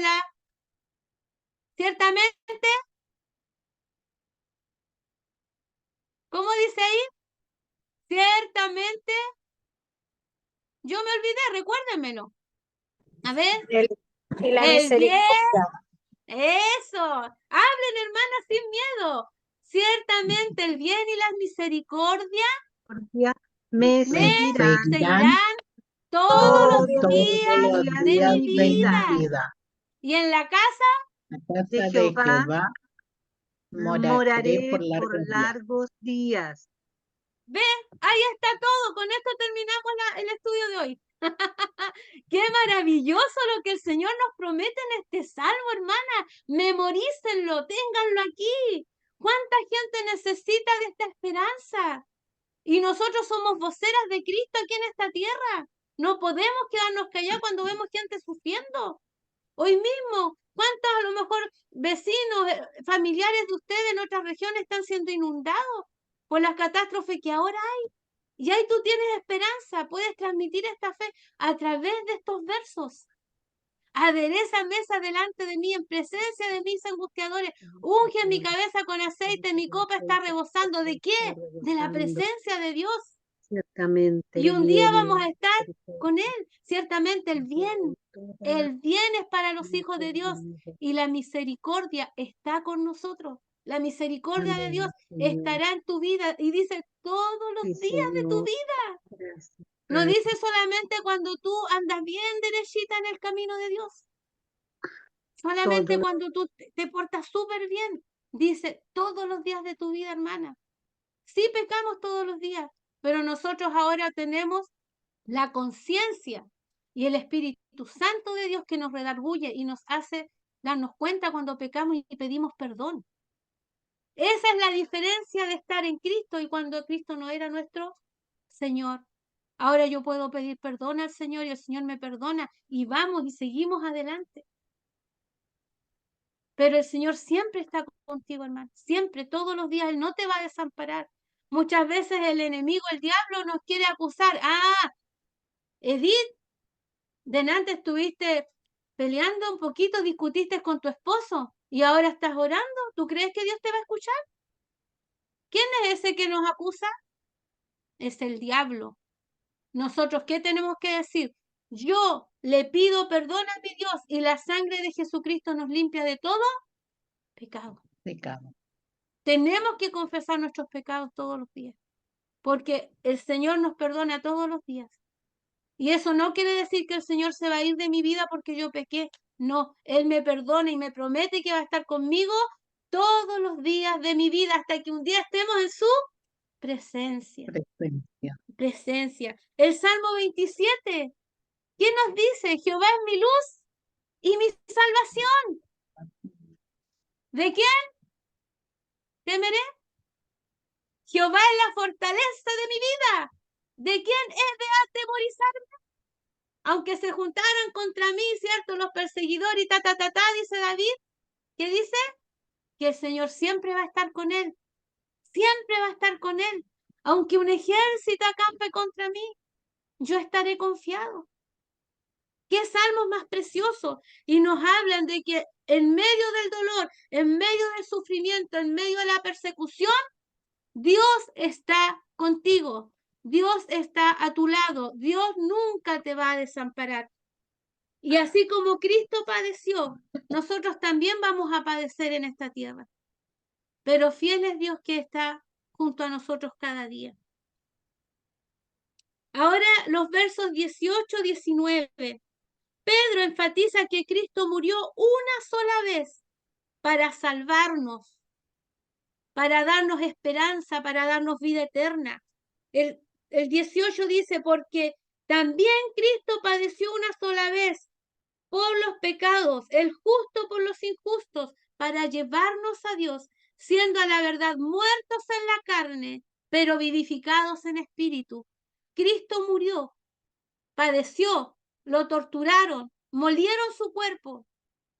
A: ¿cómo dice ahí? Ciertamente, yo me olvidé, recuérdenmelo. A ver,
F: Y la
A: el bien,
F: misericordia.
A: eso, hablen, hermanas, sin miedo. Ciertamente el bien y las misericordias
B: Me
A: me
B: seguirán
A: seguirán todos
B: todos
A: los
B: los
A: días
B: días
A: de
B: de
A: mi
B: mi
A: vida.
B: vida.
A: Y en la casa,
D: La casa
B: De
D: de
B: Jehová
D: Jehová moraré por
B: moraré por
D: largos días.
B: largos días.
A: ve, ahí está todo. Con esto terminamos el estudio de hoy. Qué maravilloso lo que el Señor nos promete en este salmo, hermana. Memorícenlo, ténganlo aquí. ¿Cuánta gente necesita de esta esperanza? Y nosotros somos voceras de Cristo aquí en esta tierra. No podemos quedarnos callados cuando vemos gente sufriendo. Hoy mismo, ¿cuántos a lo mejor vecinos, familiares de ustedes en otras regiones están siendo inundados por las catástrofes que ahora hay? Y ahí tú tienes esperanza, puedes transmitir esta fe a través de estos versos. Adereza mesa delante de mí en presencia de mis angustiadores. Unge mi cabeza con aceite, mi copa está rebosando. ¿De qué? De la presencia de Dios.
B: Ciertamente
A: Y
B: el
A: un día
B: bien y
A: vamos
B: la
A: a estar
B: misericordia
A: con Él. Ciertamente el bien es para los
B: me
A: hijos de Dios
B: seguirán.
A: y la misericordia está con nosotros. La misericordia de Dios
B: Amén, Señor.
A: estará en tu vida y dice todos los
B: Sí,
A: días de tu
B: Señor.
A: vida.
B: Gracias,
A: No
B: Padre.
A: dice solamente cuando tú andas bien derechita en el camino de Dios. Solamente
B: Todo
A: cuando tú te portas súper bien. Dice todos los días de tu vida, hermana. Sí pecamos todos los días, pero nosotros ahora tenemos la conciencia y el Espíritu Santo de Dios que nos redarguye y nos hace darnos cuenta cuando pecamos y pedimos perdón. Esa es la diferencia de estar en Cristo y cuando Cristo no era nuestro Señor. Ahora yo puedo pedir perdón al Señor y el Señor me perdona y vamos y seguimos adelante. Pero el Señor siempre está contigo, hermano. Siempre, todos los días. Él no te va a desamparar. Muchas veces el enemigo, el diablo, nos quiere acusar. Ah, Edith, delante estuviste peleando un poquito, discutiste con tu esposo y ahora estás orando. ¿Tú crees que Dios te va a escuchar? ¿Quién es ese que nos acusa? Es el diablo. Nosotros, ¿qué tenemos que decir? Yo le pido perdón a mi Dios y la sangre de Jesucristo nos limpia de todo pecado.
D: Pecado.
A: Tenemos que confesar nuestros pecados todos los días, porque el Señor nos perdona todos los días. Y eso no quiere decir que el Señor se va a ir de mi vida porque yo pequé. No, Él me perdona y me promete que va a estar conmigo todos los días de mi vida hasta que un día estemos en su presencia.
D: Presencia.
A: El Salmo 27, ¿quién nos dice? Jehová es mi luz y mi salvación. ¿De quién temeré? Jehová es la fortaleza de mi vida. ¿De quién he de atemorizarme? Aunque se juntaran contra mí, ¿cierto? Los perseguidores y dice David. ¿Qué dice? Que el Señor siempre va a estar con él. Siempre va a estar con él. Aunque un ejército acampe contra mí, yo estaré confiado. ¿Qué salmos más preciosos? Y nos hablan de que en medio del dolor, en medio del sufrimiento, en medio de la persecución, Dios está contigo. Dios está a tu lado. Dios nunca te va a desamparar. Y así como Cristo padeció, nosotros también vamos a padecer en esta tierra. Pero fiel es Dios que está junto a nosotros cada día. Ahora los versos 18, 19. Pedro enfatiza que Cristo murió una sola vez para salvarnos, para darnos esperanza, para darnos vida eterna. El 18 dice, porque también Cristo padeció una sola vez por los pecados, el justo por los injustos, para llevarnos a Dios, siendo a la verdad muertos en la carne, pero vivificados en espíritu. Cristo murió, padeció, lo torturaron, molieron su cuerpo,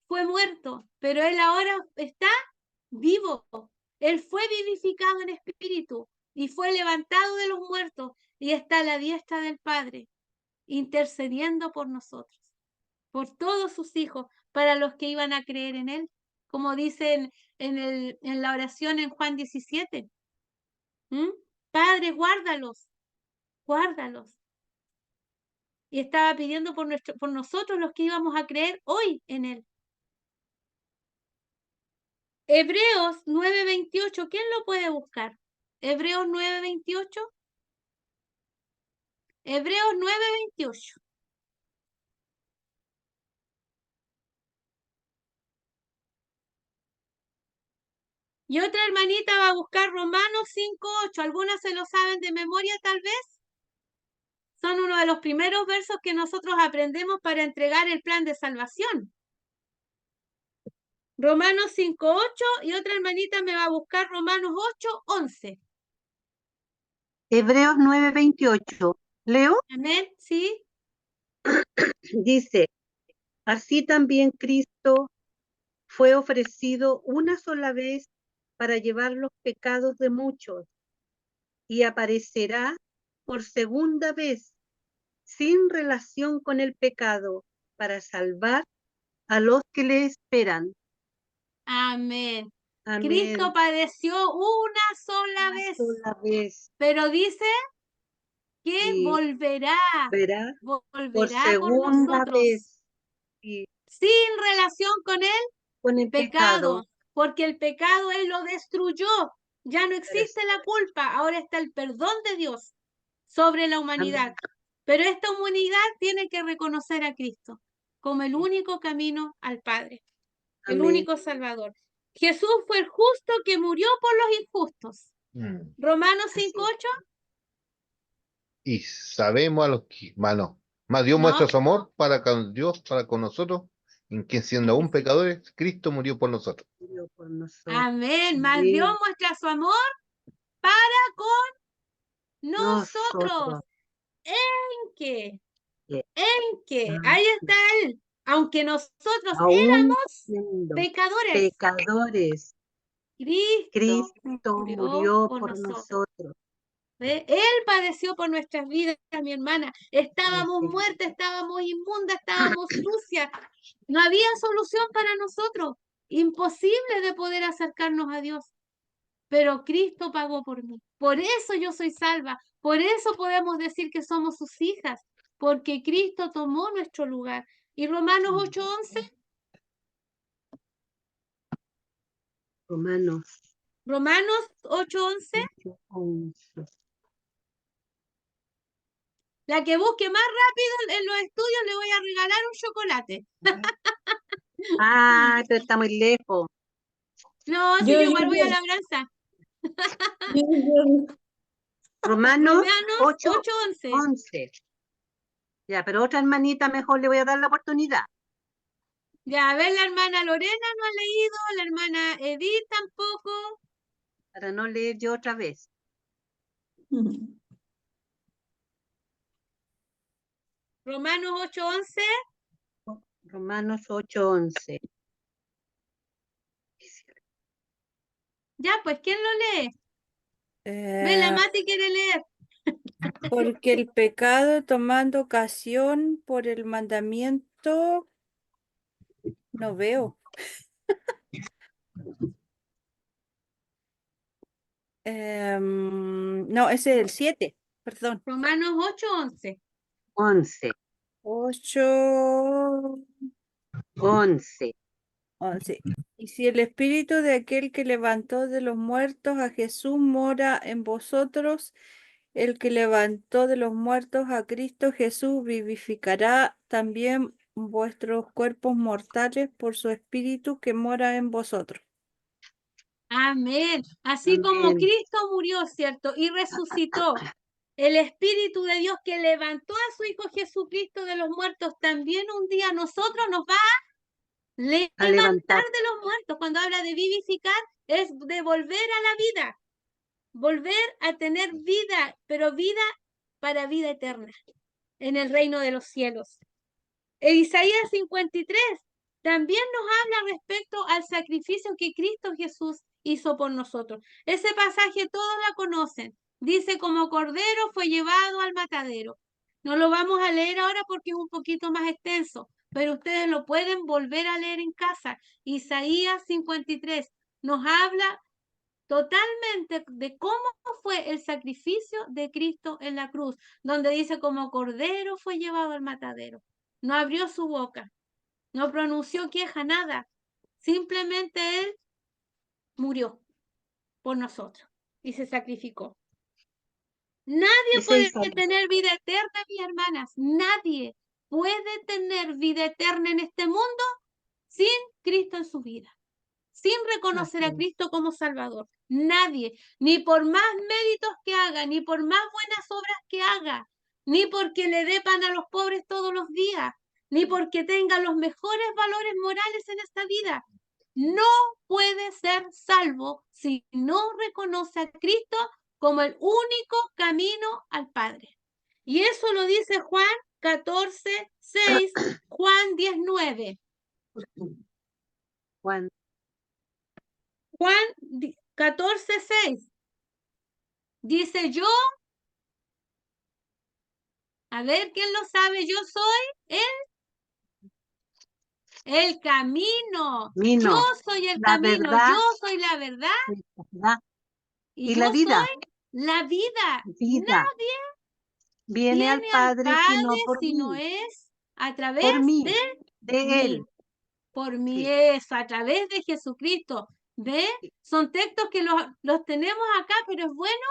A: fue muerto, pero Él ahora está vivo. Él fue vivificado en espíritu y fue levantado de los muertos y está a la diestra del Padre, intercediendo por nosotros, por todos sus hijos, para los que iban a creer en Él, como dicen en la oración en Juan 17. Padre, guárdalos, guárdalos. Y estaba pidiendo por nosotros los que íbamos a creer hoy en Él. Hebreos 9:28, ¿quién lo puede buscar? Hebreos 9:28. Hebreos 9:28. Y otra hermanita va a buscar Romanos 5:8. ¿Algunas se lo saben de memoria tal vez? Son uno de los primeros versos que nosotros aprendemos para entregar el plan de salvación. Romanos 5:8 y otra hermanita me va a buscar Romanos 8:11.
B: Hebreos 9:28. ¿Leo?
A: Amén, ¿sí?
B: Dice, así también Cristo fue ofrecido una sola vez para llevar los pecados de muchos y aparecerá por segunda vez sin relación con el pecado para salvar a los que le esperan.
A: Amén.
B: Amén.
A: Cristo padeció una sola
B: Una
A: vez,
B: sola vez.
A: pero dice que
B: Y
A: volverá
B: verá por
A: por
B: segunda
A: nosotros,
B: vez y
A: sin relación con el
B: con el
A: pecado,
B: pecado.
A: porque el pecado Él lo destruyó. Ya no existe
B: Para-
A: la culpa, ahora está el perdón de Dios sobre la humanidad.
B: Amén.
A: Pero esta humanidad tiene que reconocer a Cristo como el único camino al Padre, el
B: Amén.
A: único Salvador. Jesús fue el justo que murió por los injustos. Romanos
B: Así es.
A: 5:8.
F: Y sabemos a los que, más Dios
A: No.
F: muestra su amor para con Dios, para con nosotros, en quien siendo aún pecadores, Cristo murió por nosotros.
B: Murió por nosotros.
A: Amén. Más
B: Amén.
A: Dios muestra su amor para con nosotros.
B: Nosotros.
A: que,
B: Que
A: en que,
B: ah,
A: ahí está Él. Aunque nosotros
B: aún
A: éramos
B: siendo
A: pecadores,
B: pecadores,
A: Cristo
B: Cristo
A: murió
B: murió
A: por
B: por
A: nosotros.
B: nosotros.
A: ¿Ve? Él padeció por nuestras vidas, mi hermana. Estábamos
B: Así.
A: muertas, estábamos inmundas, estábamos sucias. No había solución para nosotros. Imposible de poder acercarnos a Dios. Pero Cristo pagó por mí. Por eso yo soy salva. Por eso podemos decir que somos sus hijas. Porque Cristo tomó nuestro lugar. Y Romanos 8:11.
B: Romanos
A: Romanos 8:11.
B: 11.
A: La que busque más rápido en los estudios le voy a regalar un chocolate.
B: Ah, pero está muy lejos.
A: No, si
C: Yo,
A: yo
C: yo,
A: igual voy a
C: yo,
A: labranza.
C: yo.
B: Romanos
A: Romanos
B: 8,
A: 8:11.
B: 11. Ya, pero otra hermanita mejor le voy a dar la oportunidad
A: Ya, a ver, la hermana Lorena no ha leído, la hermana Edith tampoco.
B: para no leer yo otra vez.
A: Romanos 8:11.
B: Romanos 8, 11.
A: Ya, pues, ¿quién lo lee? Ve, la
G: Eh,
A: Mati quiere leer.
G: porque el pecado tomando ocasión por el mandamiento, no veo. No, ese es el 7, perdón.
A: Romanos 8:11.
B: 11,
G: 8,
B: 11.
G: 11. Y si el espíritu de aquel que levantó de los muertos a Jesús mora en vosotros, el que levantó de los muertos a Cristo Jesús vivificará también vuestros cuerpos mortales por su espíritu que mora en vosotros.
A: Amén. Así como
B: Amén.
A: Cristo murió, ¿cierto? Y resucitó. El Espíritu de Dios que levantó a su Hijo Jesucristo de los muertos, también un día a nosotros nos va a
B: A
A: levantar
B: levantar.
A: de los muertos. Cuando habla de vivificar, es de volver a la vida. Volver a tener vida, pero vida para vida eterna en el reino de los cielos. Isaías 53 también nos habla respecto al sacrificio que Cristo Jesús hizo por nosotros. Ese pasaje todos la conocen. Dice, como cordero fue llevado al matadero. No lo vamos a leer ahora porque es un poquito más extenso, pero ustedes lo pueden volver a leer en casa. Isaías 53 nos habla totalmente de cómo fue el sacrificio de Cristo en la cruz, donde dice, como cordero fue llevado al matadero. No abrió su boca, no pronunció queja, nada. Simplemente Él murió por nosotros y se sacrificó. Nadie
B: Dice
A: puede
B: Isaías.
A: tener vida eterna, mis hermanas. Nadie puede tener vida eterna en este mundo sin Cristo en su vida, sin reconocer
B: Así
A: a
B: es.
A: Cristo como Salvador. Nadie, ni por más méritos que haga, ni por más buenas obras que haga, ni porque le dé pan a los pobres todos los días, ni porque tenga los mejores valores morales en esta vida. No puede ser salvo si no reconoce a Cristo como el único camino al Padre. Y eso lo dice Juan 14:6, Juan 10:9.
B: Juan,
A: Juan 14:6 dice, yo, a ver, ¿quién lo sabe? Yo soy el camino. Yo
B: vino
A: soy el
B: la
A: camino. Yo
B: verdad,
A: soy la verdad
B: la verdad
A: y
B: y
A: yo
B: la vida.
A: soy la vida.
B: Vida viene al
A: Viene al
B: Padre sino
A: Padre
B: por
A: si no
B: mí,
A: es a través
B: por mí,
A: de
B: de
A: mí.
B: Él.
A: Por mí
B: Sí,
A: es a través de Jesucristo. ¿Ve?
B: sí,
A: Son textos que los tenemos acá, pero es bueno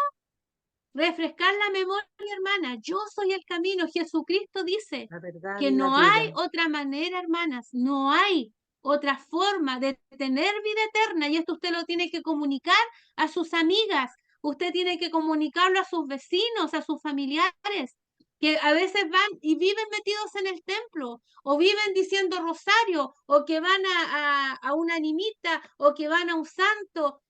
A: refrescar la memoria, hermana. Yo soy el camino. Jesucristo dice
B: la verdad
A: que
B: y la
A: no
B: vida.
A: hay otra manera, hermanas. No hay otra forma de tener vida eterna. Y esto usted lo tiene que comunicar a sus amigas. Usted tiene que comunicarlo a sus vecinos, a sus familiares, que a veces van y viven metidos en el templo, o viven diciendo rosario, o que van a una animita, o que van a un santo.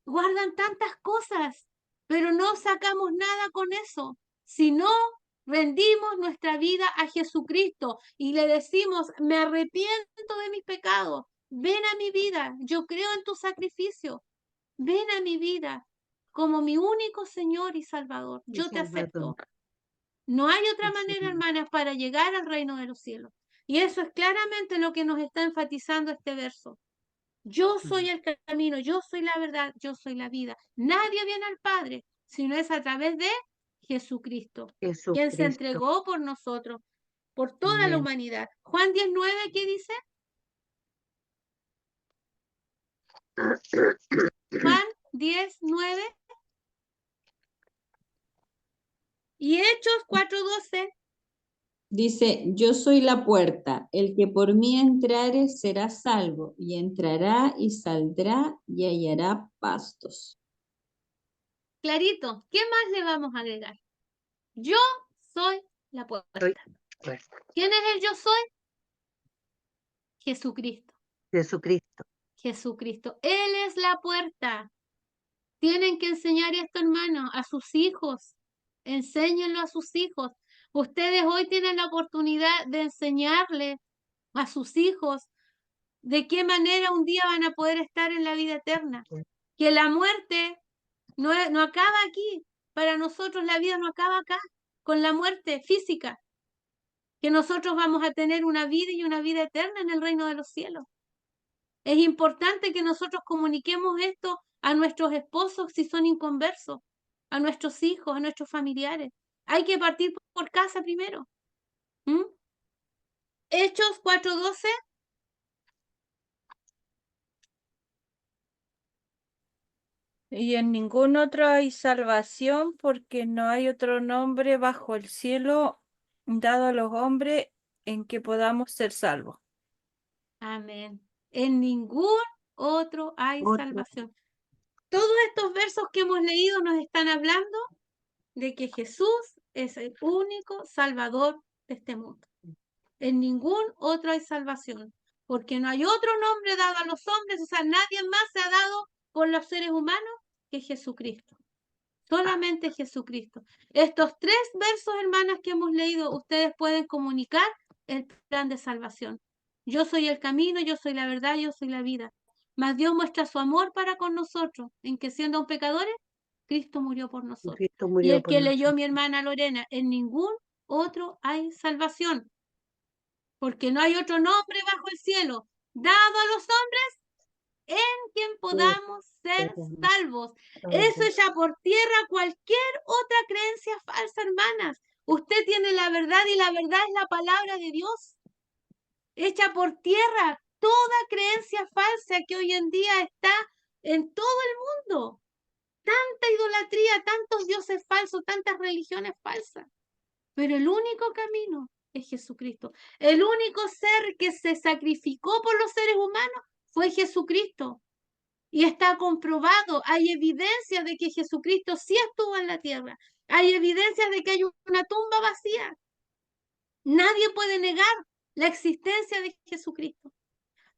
A: Guardan tantas cosas, pero no sacamos nada con eso, sino rendimos nuestra vida a Jesucristo y le decimos, me arrepiento de mis pecados, ven a mi vida, yo creo en tu sacrificio, ven a mi vida como mi único Señor y Salvador,
B: y
A: yo te acepto.
B: Salvador.
A: No hay otra
B: Sí,
A: manera,
B: Señor.
A: hermanas, para llegar al reino de los cielos. Y eso es claramente lo que nos está enfatizando este verso. Yo soy el camino, yo soy la verdad, yo soy la vida. Nadie viene al Padre, sino es a través de Jesucristo, quien se
B: Jesucristo.
A: entregó por nosotros, por toda la
B: Amén.
A: humanidad. Juan 19, ¿qué dice? Juan 10:9 y Hechos 4:12.
H: Dice, yo soy la puerta, el que por mí entrare será salvo, y entrará y saldrá y hallará pastos.
A: Clarito, ¿qué más le vamos a agregar? Yo soy la puerta.
B: Pues,
A: ¿Quién es el yo soy? Jesucristo.
B: Jesucristo.
A: Jesucristo. Él es la puerta. Tienen que enseñar esto, hermano, a sus hijos. Enséñenlo a sus hijos. Ustedes hoy tienen la oportunidad de enseñarle a sus hijos de qué manera un día van a poder estar en la vida eterna. Que la muerte no acaba aquí. Para nosotros la vida no acaba acá, con la muerte física. Que nosotros vamos a tener una vida y una vida eterna en el reino de los cielos. Es importante que nosotros comuniquemos esto a nuestros esposos si son inconversos, a nuestros hijos, a nuestros familiares. Hay que partir por casa primero. ¿Mm? Hechos 4:12.
G: Y en ningún otro hay salvación, porque no hay otro nombre bajo el cielo dado a los hombres en que podamos ser salvos.
A: Amén. En ningún otro hay
B: Otro.
A: salvación. Todos estos versos que hemos leído nos están hablando de que Jesús es el único salvador de este mundo. En ningún otro hay salvación, porque no hay otro nombre dado a los hombres, o sea, nadie más se ha dado por los seres humanos que Jesucristo. Solamente Jesucristo. Estos 3 versos, hermanas, que hemos leído, ustedes pueden comunicar el plan de salvación. Yo soy el camino, yo soy la verdad, yo soy la vida. Mas Dios muestra su amor para con nosotros, en que siendo aún pecadores, Cristo murió por nosotros.
B: Cristo
A: Y
B: murió
A: el
B: por
A: que leyó
B: nosotros.
A: mi hermana Lorena, en ningún otro hay salvación, porque no hay otro nombre bajo el cielo dado a los hombres en quien podamos ser salvos. Eso echa por tierra cualquier otra creencia falsa, hermanas. Usted tiene la verdad y la verdad es la palabra de Dios. Echa por tierra toda creencia falsa que hoy en día está en todo el mundo. Tanta idolatría, tantos dioses falsos, tantas religiones falsas. Pero el único camino es Jesucristo. El único ser que se sacrificó por los seres humanos fue Jesucristo. Y está comprobado, hay evidencia de que Jesucristo sí estuvo en la tierra. Hay evidencias de que hay una tumba vacía. Nadie puede negar la existencia de Jesucristo.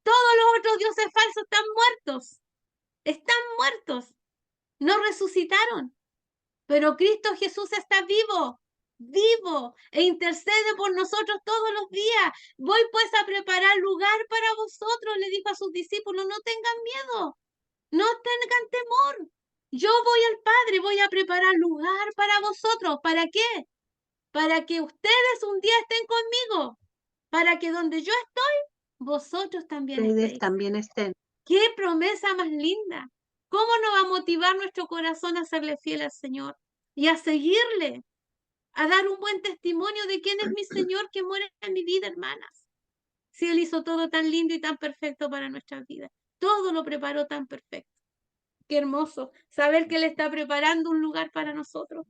A: Todos los otros dioses falsos están muertos. Están muertos. No resucitaron. Pero Cristo Jesús está vivo, vivo, e intercede por nosotros todos los días. Voy pues a preparar lugar para vosotros, le dijo a sus discípulos, no tengan miedo, no tengan temor. Yo voy al Padre, voy a preparar lugar para vosotros. ¿Para qué? Para que ustedes un día estén conmigo, para que donde yo estoy, vosotros también
B: Ustedes
A: estéis.
B: también estén.
A: ¡Qué promesa más linda! ¿Cómo nos va a motivar nuestro corazón a serle fiel al Señor y a seguirle, a dar un buen testimonio de quién es mi Señor que muere en mi vida, hermanas? Si Él hizo todo tan lindo y tan perfecto para nuestras vidas, todo lo preparó tan perfecto. Qué hermoso saber que Él está preparando un lugar para nosotros.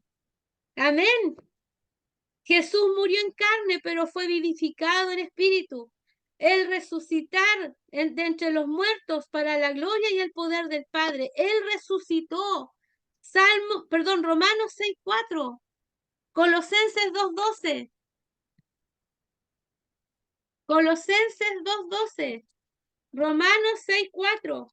A: Amén. Jesús murió en carne, pero fue vivificado en espíritu. El resucitar de entre los muertos para la gloria y el poder del Padre. Él resucitó. Romanos 6:4. Colosenses 2:12. Colosenses 2:12. Romanos 6:4.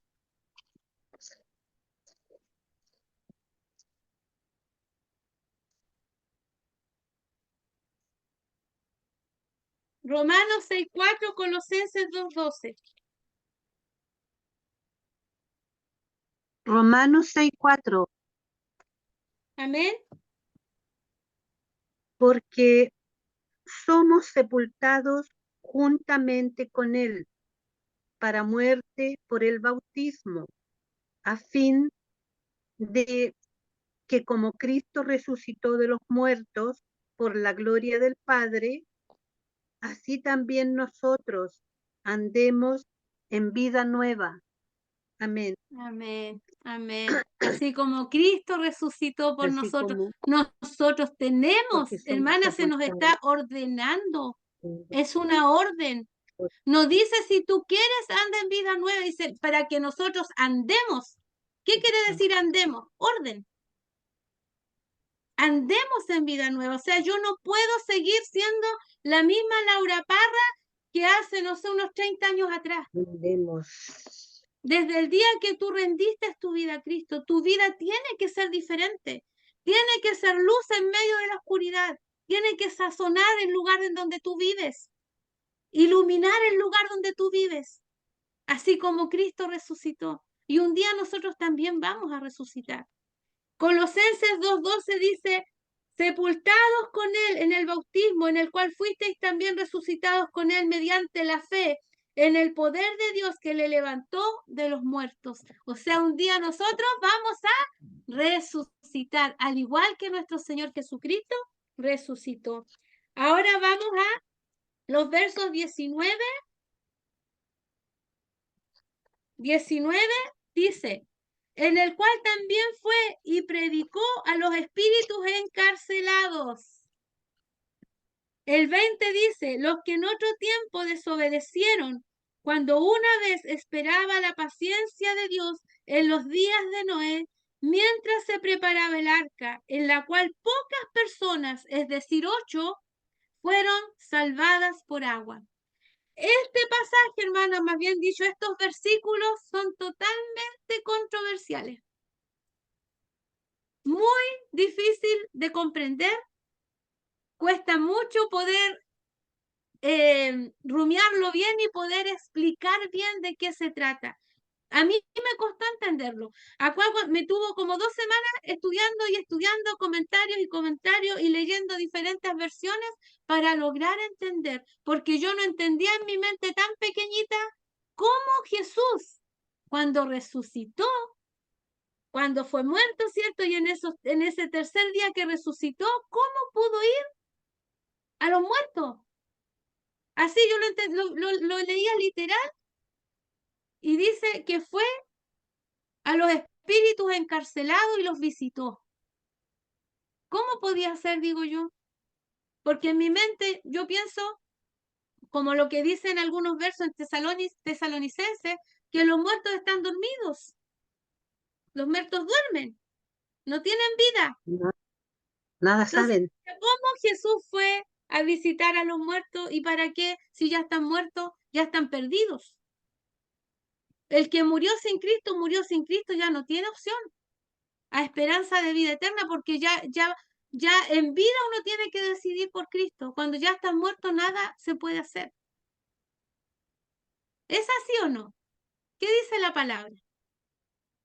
A: Romanos 6:4, Colosenses 2:12.
B: Romanos 6:4,
A: Amén.
B: porque somos sepultados juntamente con él para muerte por el bautismo, a fin de que como Cristo resucitó de los muertos por la gloria del Padre, así también nosotros andemos en vida nueva. Amén.
A: Amén. Amén. Así como Cristo resucitó por
B: Así
A: nosotros,
B: como
A: nosotros tenemos,
B: porque somos
A: hermana, se nos está
B: sepultados
A: ordenando.
B: por-
A: Es una orden.
B: por-
A: No dice si tú quieres, anda en vida nueva, dice para que nosotros andemos. ¿Qué quiere decir andemos? Orden. Andemos en vida nueva. O sea, yo no puedo seguir siendo la misma Laura Parra que hace, no sé, unos 30 años atrás.
B: andemos.
A: Desde el día que tú rendiste tu vida a Cristo, tu vida tiene que ser diferente. Tiene que ser luz en medio de la oscuridad. Tiene que sazonar el lugar en donde tú vives. Iluminar el lugar donde tú vives. Así como Cristo resucitó. Y un día nosotros también vamos a resucitar. Colosenses 2:12 dice, sepultados con Él en el bautismo, en el cual fuisteis también resucitados con Él mediante la fe, en el poder de Dios que le levantó de los muertos. O sea, un día nosotros vamos a resucitar, al igual que nuestro Señor Jesucristo resucitó. Ahora vamos a los versos 19. 19 dice, en el cual también fue y predicó a los espíritus encarcelados. El 20 dice, los que en otro tiempo desobedecieron, cuando una vez esperaba la paciencia de Dios en los días de Noé, mientras se preparaba el arca, en la cual pocas personas, es decir, 8, fueron salvadas por agua. Este pasaje, hermana, más bien dicho, estos versículos son totalmente controversiales. Muy difícil de comprender. Cuesta mucho poder rumiarlo bien y poder explicar bien de qué se trata. A mí me costó entenderlo. Me tuvo como 2 semanas estudiando y estudiando comentarios y comentarios y leyendo diferentes versiones para lograr entender, porque yo no entendía en mi mente tan pequeñita cómo Jesús, cuando resucitó, cuando fue muerto, ¿cierto? Y en ese tercer día que resucitó, ¿cómo pudo ir a los muertos? Así yo lo leía literal y dice que fue a los espíritus encarcelados y los visitó. ¿Cómo podía ser, digo yo? Porque en mi mente yo pienso, como lo que dicen algunos versos en Tesalonicenses, que los muertos están dormidos. Los muertos duermen, no tienen vida.
B: No, nada
A: Entonces,
B: saben.
A: ¿cómo Jesús fue a visitar a los muertos y para qué? Si ya están muertos, ya están perdidos. El que murió sin Cristo, ya no tiene opción a esperanza de vida eterna, porque ya en vida uno tiene que decidir por Cristo. Cuando ya estás muerto, nada se puede hacer. ¿Es así o no? ¿Qué dice la palabra?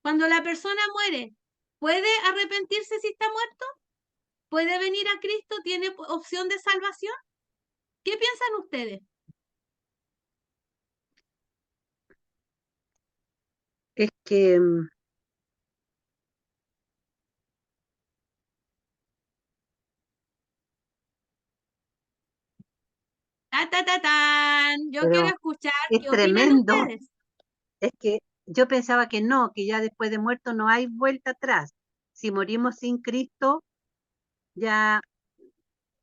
A: Cuando la persona muere, ¿puede arrepentirse si está muerto? ¿Puede venir a Cristo? ¿Tiene opción de salvación? ¿Qué piensan ustedes?
B: Es que
A: ¡Ta, ta, ta, tan! Yo quiero
B: pero
A: escuchar
B: es
A: qué opinan
B: tremendo.
A: ustedes.
B: Es que yo pensaba que no, que ya después de muerto no hay vuelta atrás. Si morimos sin Cristo, ya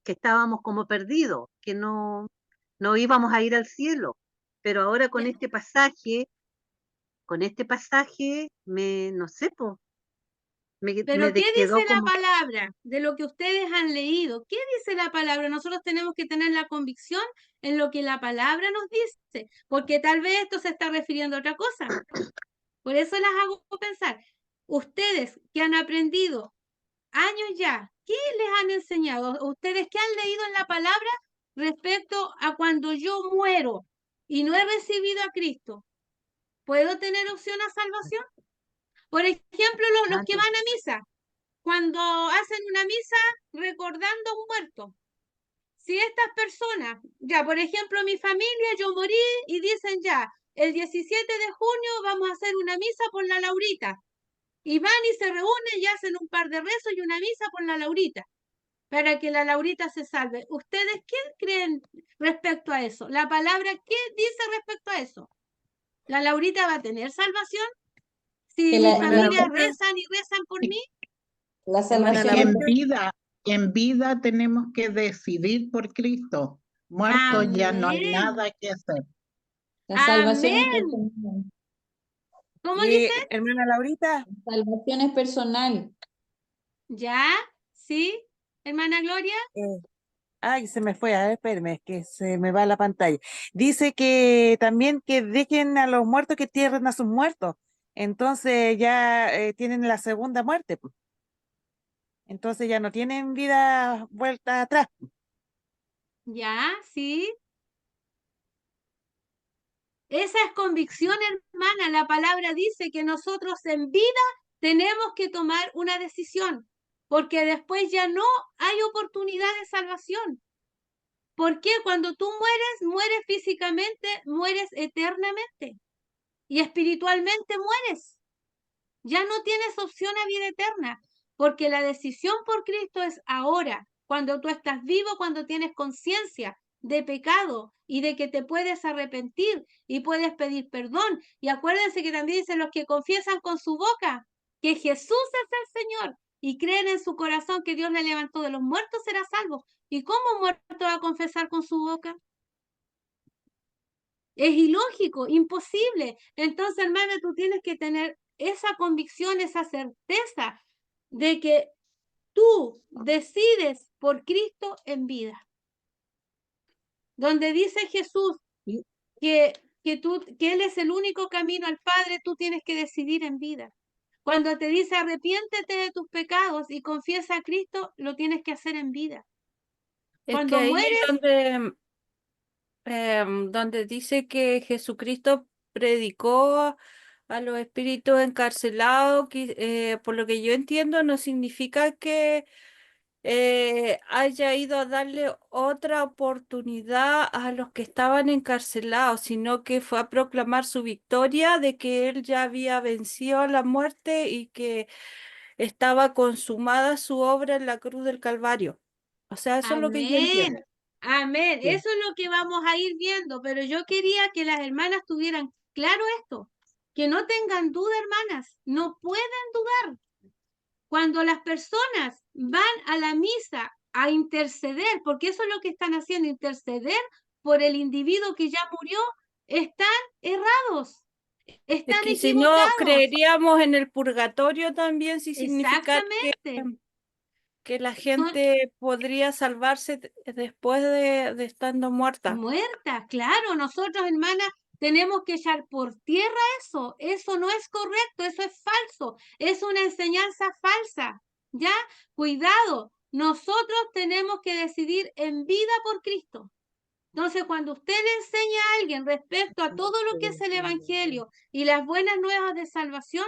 B: que estábamos como perdidos, que no íbamos a ir al cielo. Pero ahora
A: Ya,
B: con este pasaje, no sé, po,
A: pero ¿qué dice
B: quedó
A: la
B: como,
A: palabra de lo que ustedes han leído? ¿Qué dice la palabra? Nosotros tenemos que tener la convicción en lo que la palabra nos dice, porque tal vez esto se está refiriendo a otra cosa. Por eso las hago pensar. Ustedes que han aprendido años ya, ¿qué les han enseñado? Ustedes que han leído en la palabra, respecto a cuando yo muero y no he recibido a Cristo, ¿puedo tener opción a salvación? Por ejemplo, los que van a misa, cuando hacen una misa recordando a un muerto. Si estas personas, ya por ejemplo mi familia, yo morí y dicen ya, el 17 de junio vamos a hacer una misa por la Laurita. Y van y se reúnen y hacen un par de rezos y una misa por la Laurita, para que la Laurita se salve. ¿Ustedes qué creen respecto a eso? La palabra, ¿qué dice respecto a eso? ¿La Laurita va a tener salvación? Si
H: Que
A: mi
H: la
A: familia
H: Laurita-
A: rezan y rezan por mí.
H: la
G: Hermana
H: salvación
G: Laurita,
D: En vida tenemos que decidir por Cristo. Muerto ya no hay
A: Amén.
D: nada que hacer.
H: la salvación es
A: Amén.
H: personal.
A: ¿Cómo
G: y
A: dice?
G: hermana Laurita,
H: La salvación es personal.
A: ¿Ya? ¿Sí? Hermana Gloria.
I: Ay, se me fue, a ver, espérame, es que se me va la pantalla. Dice que también que dejen a los muertos que entierren a sus muertos. Entonces ya tienen la segunda muerte, pues. Entonces ya no tienen vida vuelta atrás.
A: ¿Ya? ¿Sí? Esa es convicción, hermana. La palabra dice que nosotros en vida tenemos que tomar una decisión, porque después ya no hay oportunidad de salvación. Porque cuando tú mueres, mueres físicamente, mueres eternamente y espiritualmente mueres. Ya no tienes opción a vida eterna, porque la decisión por Cristo es ahora, cuando tú estás vivo, cuando tienes conciencia de pecado y de que te puedes arrepentir y puedes pedir perdón. Y acuérdense que también dicen los que confiesan con su boca que Jesús es el Señor y creen en su corazón que Dios le levantó de los muertos, será salvo. ¿Y cómo un muerto va a confesar con su boca? Es ilógico, imposible. Entonces, hermana, tú tienes que tener esa convicción, esa certeza de que tú decides por Cristo en vida. Donde dice Jesús
B: Y-
A: que Él es el único camino al Padre, tú tienes que decidir en vida. Cuando te dice arrepiéntete de tus pecados y confiesa a Cristo, lo tienes que hacer en vida.
G: es que
A: Cuando
G: ahí es
A: mueres,
G: donde dice que Jesucristo predicó a los espíritus encarcelados, por lo que yo entiendo, no significa que haya ido a darle otra oportunidad a los que estaban encarcelados, sino que fue a proclamar su victoria de que él ya había vencido a la muerte y que estaba consumada su obra en la cruz del Calvario. O sea, eso es lo que yo entiendo.
A: amén, amén.
B: Sí.
A: Eso es lo que vamos a ir viendo, pero yo quería que las hermanas tuvieran claro esto, que no tengan duda, hermanas, no pueden dudar. Cuando las personas van a la misa a interceder, porque eso es lo que están haciendo, interceder por el individuo que ya murió, están errados,
G: Es
A: están
G: que si no
A: equivocados.
G: creeríamos en el purgatorio también, si significara
A: Exactamente.
G: que la
A: Son
G: gente podría salvarse después de estando muerta.
A: muertas, claro. Nosotros, hermanas, tenemos que echar por tierra eso. Eso no es correcto, eso es falso. Es una enseñanza falsa. ¿Ya? Cuidado. Nosotros tenemos que decidir en vida por Cristo. Entonces, cuando usted le enseña a alguien respecto a todo lo que es el Evangelio y las buenas nuevas de salvación,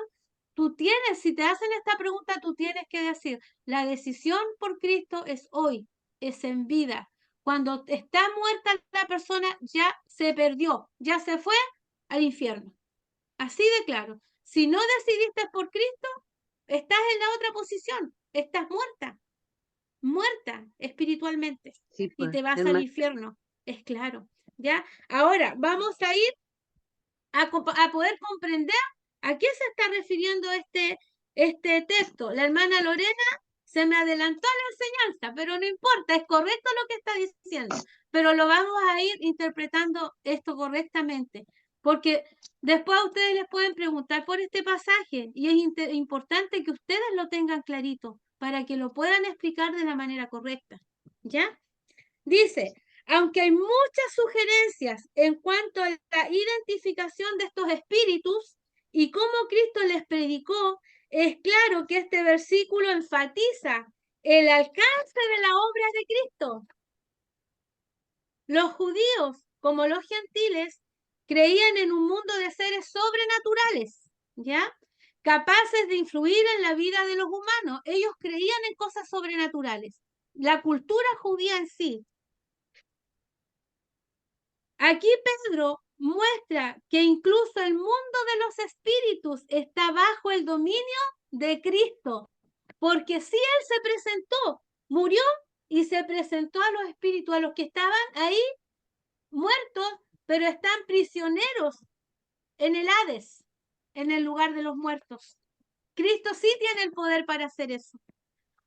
A: tú tienes, si te hacen esta pregunta, tú tienes que decir, la decisión por Cristo es hoy, es en vida. Cuando está muerta la persona, ya se perdió, ya se fue al infierno. Así de claro. Si no decidiste por Cristo, estás en la otra posición, estás muerta espiritualmente
B: Sí,
A: y
B: pues,
A: te vas al
B: hermana.
A: infierno. Es claro, ¿ya? Ahora vamos a ir a poder comprender a qué se está refiriendo este texto. La hermana Lorena se me adelantó a la enseñanza, pero no importa, es correcto lo que está diciendo, pero lo vamos a ir interpretando esto correctamente, porque después a ustedes les pueden preguntar por este pasaje y es importante que ustedes lo tengan clarito para que lo puedan explicar de la manera correcta, ¿ya? Dice, aunque hay muchas sugerencias en cuanto a la identificación de estos espíritus y cómo Cristo les predicó, es claro que este versículo enfatiza el alcance de la obra de Cristo. Los judíos, como los gentiles, creían en un mundo de seres sobrenaturales, ¿ya? Capaces de influir en la vida de los humanos. Ellos creían en cosas sobrenaturales. La cultura judía en sí. Aquí Pedro muestra que incluso el mundo de los espíritus está bajo el dominio de Cristo, porque si Él se presentó, murió y se presentó a los espíritus, a los que estaban ahí muertos, pero están prisioneros en el Hades, en el lugar de los muertos. Cristo sí tiene el poder para hacer eso.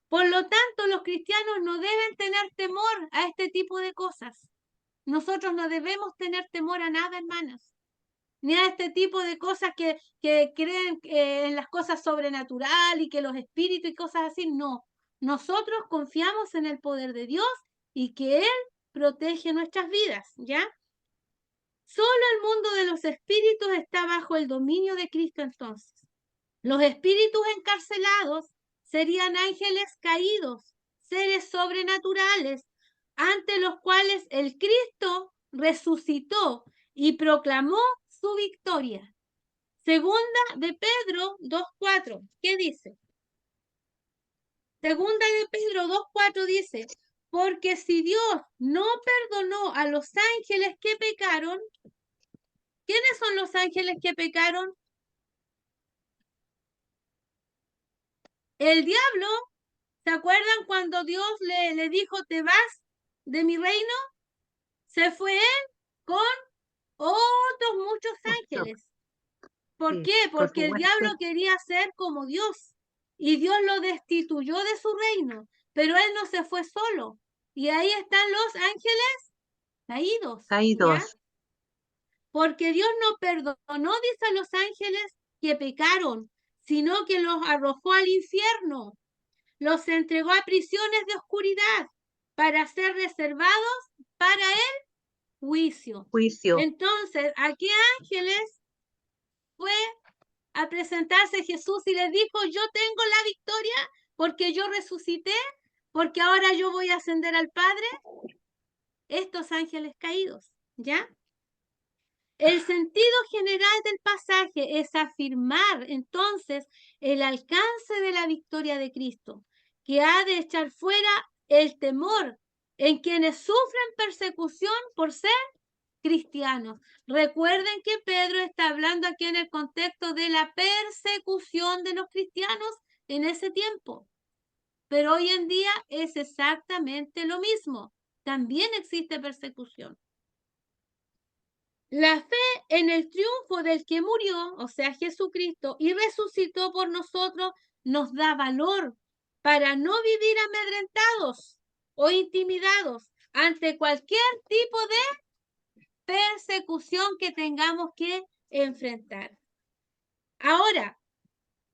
A: Por lo tanto, los cristianos no deben tener temor a este tipo de cosas. Nosotros no debemos tener temor a nada, hermanas, ni a este tipo de cosas que creen en las cosas sobrenaturales y que los espíritus y cosas así. No, nosotros confiamos en el poder de Dios y que Él protege nuestras vidas, ¿ya? Solo el mundo de los espíritus está bajo el dominio de Cristo entonces. Los espíritus encarcelados serían ángeles caídos, seres sobrenaturales, ante los cuales el Cristo resucitó y proclamó su victoria. Segunda de Pedro 2:4, ¿qué dice? Segunda de Pedro 2:4 dice, porque si Dios no perdonó a los ángeles que pecaron, ¿quiénes son los ángeles que pecaron? El diablo. ¿Se acuerdan cuando Dios le dijo, te vas de mi reino? Se fue él con otros muchos ángeles. ¿Por
B: Sí,
A: qué?
B: con su
A: Porque el diablo
B: huésped.
A: quería ser como Dios y Dios lo destituyó de su reino, pero él no se fue solo. Y ahí están los ángeles caídos, ¿ya?
B: Caídos.
A: Porque Dios no perdonó, dice a los ángeles que pecaron, sino que los arrojó al infierno. Los entregó a prisiones de oscuridad para ser reservados para el juicio.
B: Juicio.
A: Entonces, ¿a qué ángeles fue a presentarse Jesús y les dijo, yo tengo la victoria porque yo resucité, porque ahora yo voy a ascender al Padre? Estos ángeles caídos, ¿ya? El sentido general del pasaje es afirmar entonces el alcance de la victoria de Cristo, que ha de echar fuera el temor en quienes sufren persecución por ser cristianos. Recuerden que Pedro está hablando aquí en el contexto de la persecución de los cristianos en ese tiempo, pero hoy en día es exactamente lo mismo. También existe persecución. La fe en el triunfo del que murió, o sea, Jesucristo, y resucitó por nosotros, nos da valor para no vivir amedrentados o intimidados ante cualquier tipo de persecución que tengamos que enfrentar. Ahora,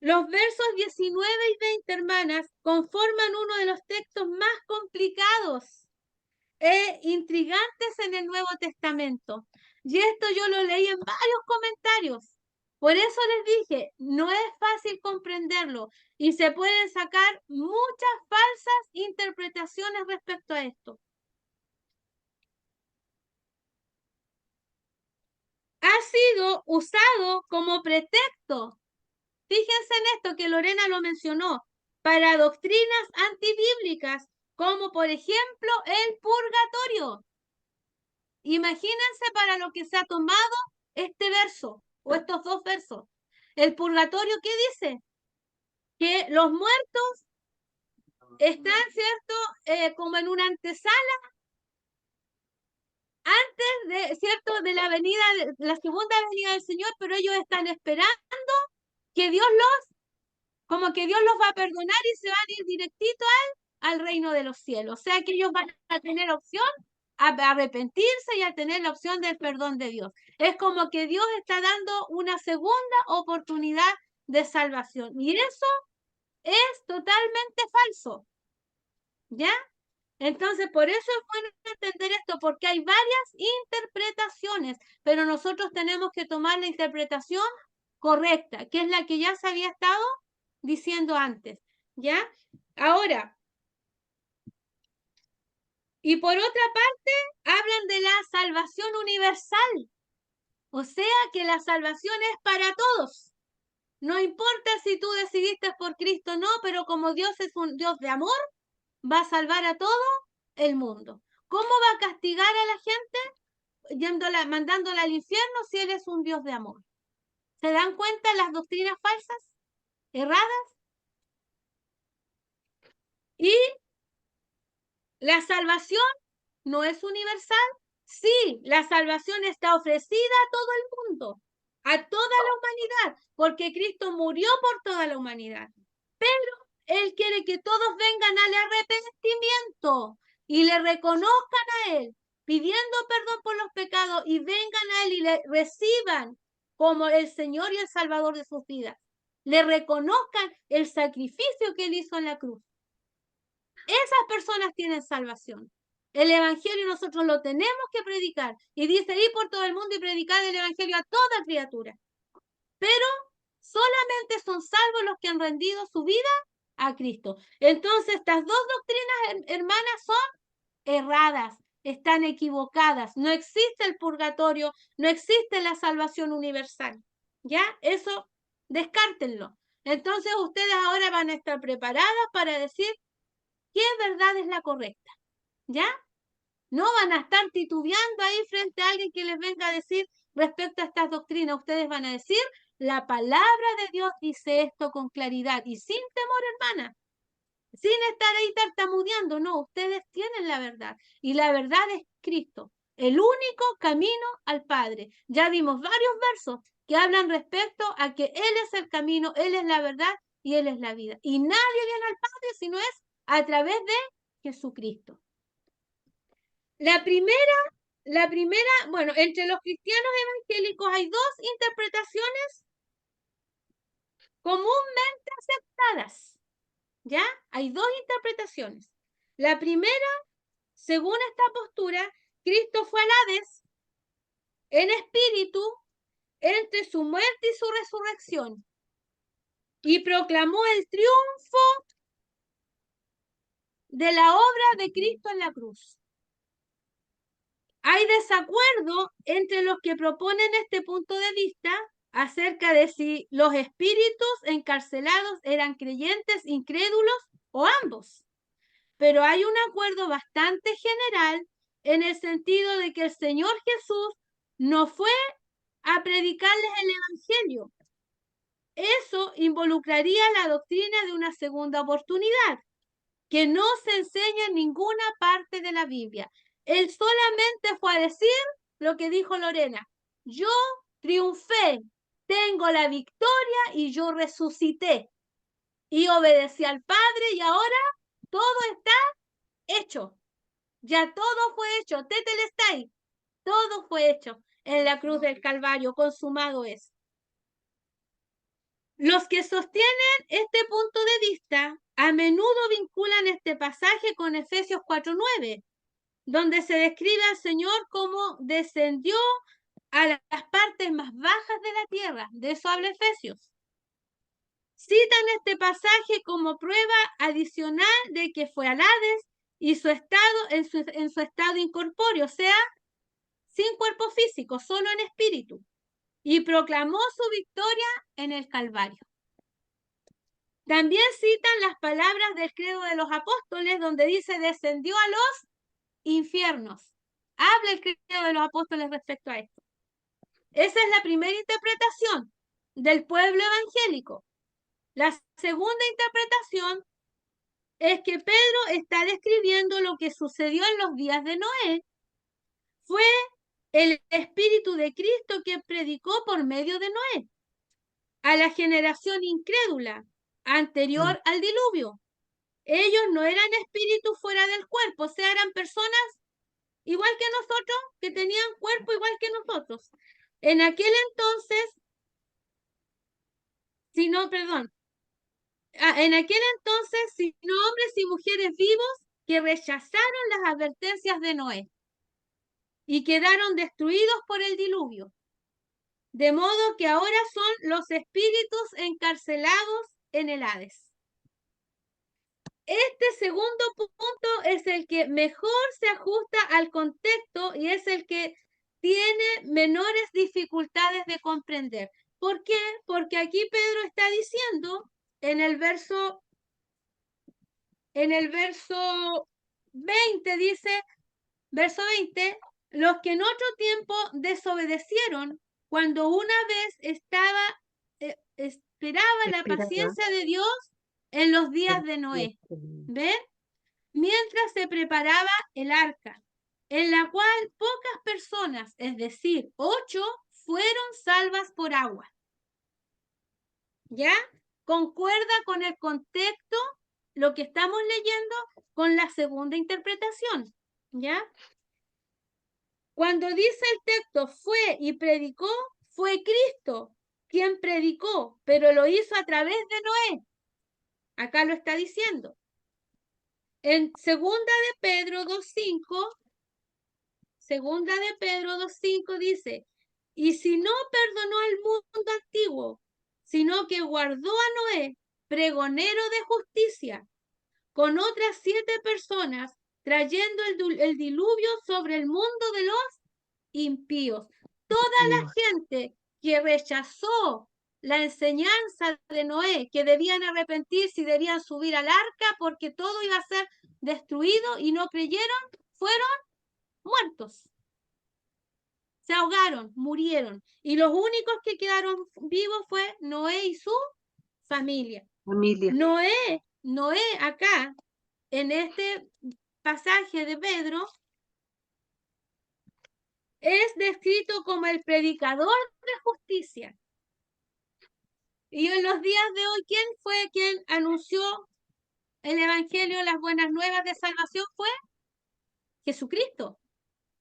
A: los versos 19 y 20, hermanas, conforman uno de los textos más complicados e intrigantes en el Nuevo Testamento. Y esto yo lo leí en varios comentarios. Por eso les dije, no es fácil comprenderlo y se pueden sacar muchas falsas interpretaciones respecto a esto. Ha sido usado como pretexto. Fíjense en esto que Lorena lo mencionó, para doctrinas antibíblicas, como por ejemplo el purgatorio. Imagínense para lo que se ha tomado este verso o estos dos versos. El purgatorio, ¿qué dice? Que los muertos están, ¿cierto? Como en una antesala antes de, ¿cierto? De la venida, la segunda venida del Señor, pero ellos están esperando que Dios como que Dios los va a perdonar y se van a ir directito al reino de los cielos. O sea que ellos van a tener opción a arrepentirse y a tener la opción del perdón de Dios. Es como que Dios está dando una segunda oportunidad de salvación. Y eso es totalmente falso. ¿Ya? Entonces, por eso es bueno entender esto, porque hay varias interpretaciones, pero nosotros tenemos que tomar la interpretación correcta, que es la que ya se había estado diciendo antes. ¿Ya? Ahora, Y por otra parte, hablan de la salvación universal. O sea que la salvación es para todos. No importa si tú decidiste por Cristo o no, pero como Dios es un Dios de amor, va a salvar a todo el mundo. ¿Cómo va a castigar a la gente mandándola al infierno si Él es un Dios de amor? ¿Se dan cuenta las doctrinas falsas, erradas? Y la salvación no es universal. Sí, la salvación está ofrecida a todo el mundo, a toda la humanidad, porque Cristo murió por toda la humanidad. Pero Él quiere que todos vengan al arrepentimiento y le reconozcan a Él, pidiendo perdón por los pecados, y vengan a Él y le reciban como el Señor y el Salvador de sus vidas. Le reconozcan el sacrificio que Él hizo en la cruz. Esas personas tienen salvación. El Evangelio nosotros lo tenemos que predicar. Y dice, ir por todo el mundo y predicar el Evangelio a toda criatura. Pero solamente son salvos los que han rendido su vida a Cristo. Entonces, estas dos doctrinas, hermanas, son erradas, están equivocadas. No existe el purgatorio, no existe la salvación universal. ¿Ya? Eso, descártenlo. Entonces, ustedes ahora van a estar preparadas para decir qué verdad es la correcta. ¿Ya? No van a estar titubeando ahí frente a alguien que les venga a decir respecto a estas doctrinas. Ustedes van a decir, la palabra de Dios dice esto con claridad y sin temor, hermana. Sin estar ahí tartamudeando, no, ustedes tienen la verdad. Y la verdad es Cristo, el único camino al Padre. Ya vimos varios versos que hablan respecto a que Él es el camino, Él es la verdad y Él es la vida. Y nadie viene al Padre si no es a través de Jesucristo. La primera, bueno, entre los cristianos evangélicos hay dos interpretaciones comúnmente aceptadas. ¿Ya? Hay dos interpretaciones. La primera, según esta postura, Cristo fue al Hades en espíritu entre su muerte y su resurrección y proclamó el triunfo de la obra de Cristo en la cruz. Hay desacuerdo entre los que proponen este punto de vista acerca de si los espíritus encarcelados eran creyentes, incrédulos o ambos. Pero hay un acuerdo bastante general en el sentido de que el Señor Jesús no fue a predicarles el Evangelio. Eso involucraría la doctrina de una segunda oportunidad, que no se enseña en ninguna parte de la Biblia. Él solamente fue a decir lo que dijo Lorena. Yo triunfé, tengo la victoria y yo resucité. Y obedecí al Padre y ahora todo está hecho. Ya todo fue hecho. Tetelestai. Todo fue hecho en la cruz del Calvario. Consumado es. Los que sostienen este punto de vista a menudo vinculan este pasaje con Efesios 4:9, donde se describe al Señor como descendió a las partes más bajas de la tierra. De eso habla Efesios. Citan este pasaje como prueba adicional de que fue al Hades y su estado en su estado incorpóreo, o sea, sin cuerpo físico, solo en espíritu, y proclamó su victoria en el Calvario. También citan las palabras del credo de los apóstoles, donde dice descendió a los infiernos. Habla el credo de los apóstoles respecto a esto. Esa es la primera interpretación del pueblo evangélico. La segunda interpretación es que Pedro está describiendo lo que sucedió en los días de Noé. Fue el Espíritu de Cristo que predicó por medio de Noé a la generación incrédula anterior al diluvio. Ellos no eran espíritus fuera del cuerpo, o sea, eran personas igual que nosotros, que tenían cuerpo igual que nosotros. En aquel entonces, en aquel entonces, sino hombres y mujeres vivos que rechazaron las advertencias de Noé y quedaron destruidos por el diluvio. De modo que ahora son los espíritus encarcelados en el Hades. Este segundo punto es el que mejor se ajusta al contexto y es el que tiene menores dificultades de comprender. ¿Por qué? Porque aquí Pedro está diciendo en el verso 20, dice, verso 20, los que en otro tiempo desobedecieron, cuando una vez esperaba la
B: Esperaba.
A: paciencia de Dios en los días de Noé. ¿Ven? Mientras se preparaba el arca, en la cual pocas personas, es decir, 8, fueron salvas por agua. ¿Ya? Concuerda con el contexto, lo que estamos leyendo, con la segunda interpretación. ¿Ya? Cuando dice el texto fue y predicó, fue Cristo quien predicó, pero lo hizo a través de Noé. Acá lo está diciendo. En segunda de Pedro 2:5, dice, y si no perdonó al mundo antiguo, sino que guardó a Noé, pregonero de justicia, con otras 7 personas, trayendo el diluvio sobre el mundo de los impíos. Toda la gente que rechazó la enseñanza de Noé, que debían arrepentirse y debían subir al arca porque todo iba a ser destruido y no creyeron, fueron muertos. Se ahogaron, murieron. Y los únicos que quedaron vivos fue Noé y su familia. Noé acá, en este pasaje de Pedro, es descrito como el predicador de justicia. Y en los días de hoy, ¿quién fue quien anunció el evangelio, las buenas nuevas de salvación? Fue Jesucristo.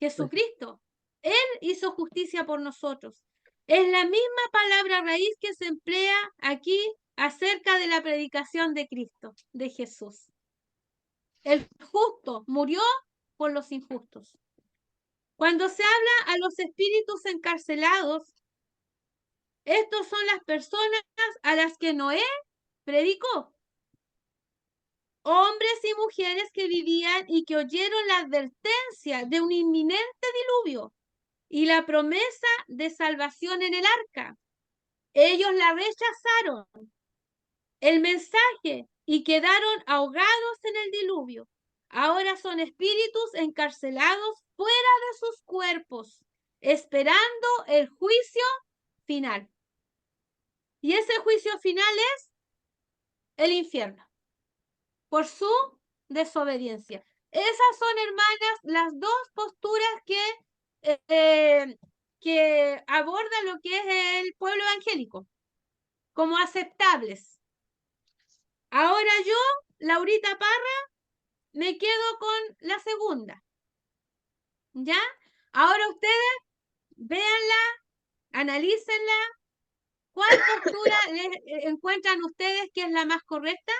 A: Jesucristo. Él hizo justicia por nosotros. Es la misma palabra raíz que se emplea aquí acerca de la predicación de Cristo, de Jesús. El justo murió por los injustos. Cuando se habla a los espíritus encarcelados, estos son las personas a las que Noé predicó. Hombres y mujeres que vivían y que oyeron la advertencia de un inminente diluvio y la promesa de salvación en el arca. Ellos la rechazaron, el mensaje, y quedaron ahogados en el diluvio. Ahora son espíritus encarcelados fuera de sus cuerpos, esperando el juicio final. Y ese juicio final es el infierno, por su desobediencia. Esas son, hermanas, las dos posturas que aborda lo que es el pueblo evangélico, como aceptables. Ahora yo, Laurita Parra, me quedo con la segunda. ¿Ya? Ahora ustedes, véanla, analícenla. ¿Cuál postura encuentran ustedes que es la más correcta?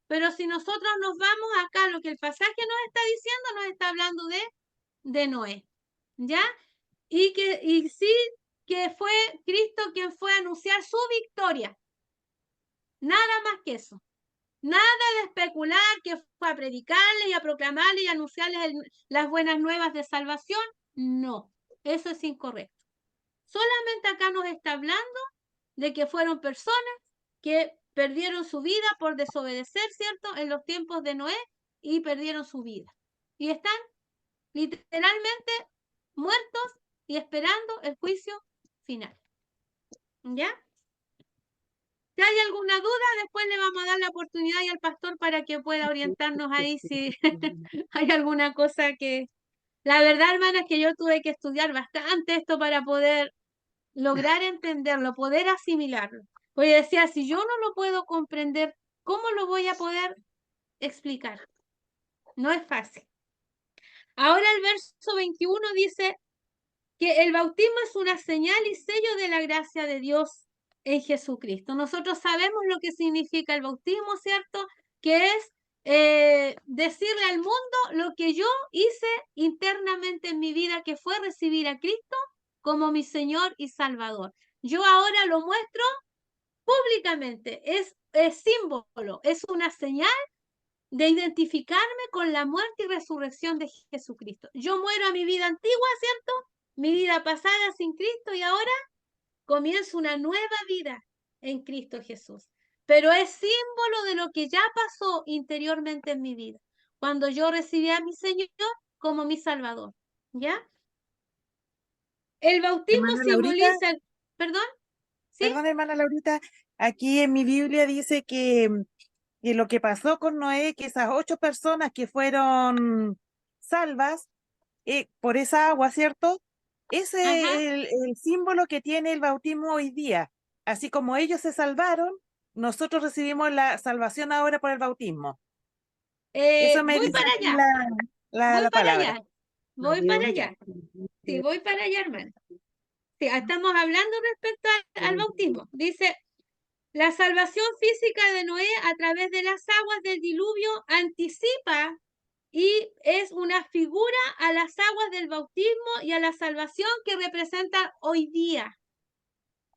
A: Pero si nosotros nos vamos acá, lo que el pasaje nos está diciendo, nos está hablando de Noé. ¿Ya? Y sí que fue Cristo quien fue a anunciar su victoria. Nada más que eso. Nada de especular que fue a predicarle y a proclamarle y a anunciarles las buenas nuevas de salvación. No, eso es incorrecto. Solamente acá nos está hablando de que fueron personas que perdieron su vida por desobedecer, ¿cierto? En los tiempos de Noé y perdieron su vida. Y están literalmente muertos y esperando el juicio final. ¿Ya? Si hay alguna duda, después le vamos a dar la oportunidad al pastor para que pueda orientarnos ahí si hay alguna cosa que... La verdad, hermana, es que yo tuve que estudiar bastante esto para poder lograr entenderlo, poder asimilarlo. Porque decía, si yo no lo puedo comprender, ¿cómo lo voy a poder explicar? No es fácil. Ahora el verso 21 dice que el bautismo es una señal y sello de la gracia de Dios en Jesucristo. Nosotros sabemos lo que significa el bautismo, ¿cierto? Que es decirle al mundo lo que yo hice internamente en mi vida, que fue recibir a Cristo como mi Señor y Salvador. Yo ahora lo muestro públicamente, es símbolo, es una señal de identificarme con la muerte y resurrección de Jesucristo. Yo muero a mi vida antigua, ¿cierto? Mi vida pasada sin Cristo, y ahora comienzo una nueva vida en Cristo Jesús. Pero es símbolo de lo que ya pasó interiormente en mi vida, cuando yo recibí a mi Señor como mi Salvador. ¿Ya? El bautismo
I: Hermana Laurita,
A: simboliza, ¿perdón? ¿Sí?
I: perdón, hermana Laurita, aquí en mi Biblia dice que lo que pasó con Noé, que esas 8 personas que fueron salvas por esa agua, ¿cierto? Ese
A: Ajá.
I: es el símbolo que tiene el bautismo hoy día. Así como ellos se salvaron, nosotros recibimos la salvación ahora por el bautismo. Eso me
A: Voy
I: dice
A: para
I: aquí
A: allá, voy
I: la
A: para
I: palabra.
A: allá, voy para allá. Sí, voy para allá, hermano. Sí, estamos hablando respecto al bautismo. Dice, la salvación física de Noé a través de las aguas del diluvio anticipa y es una figura a las aguas del bautismo y a la salvación que representa hoy día.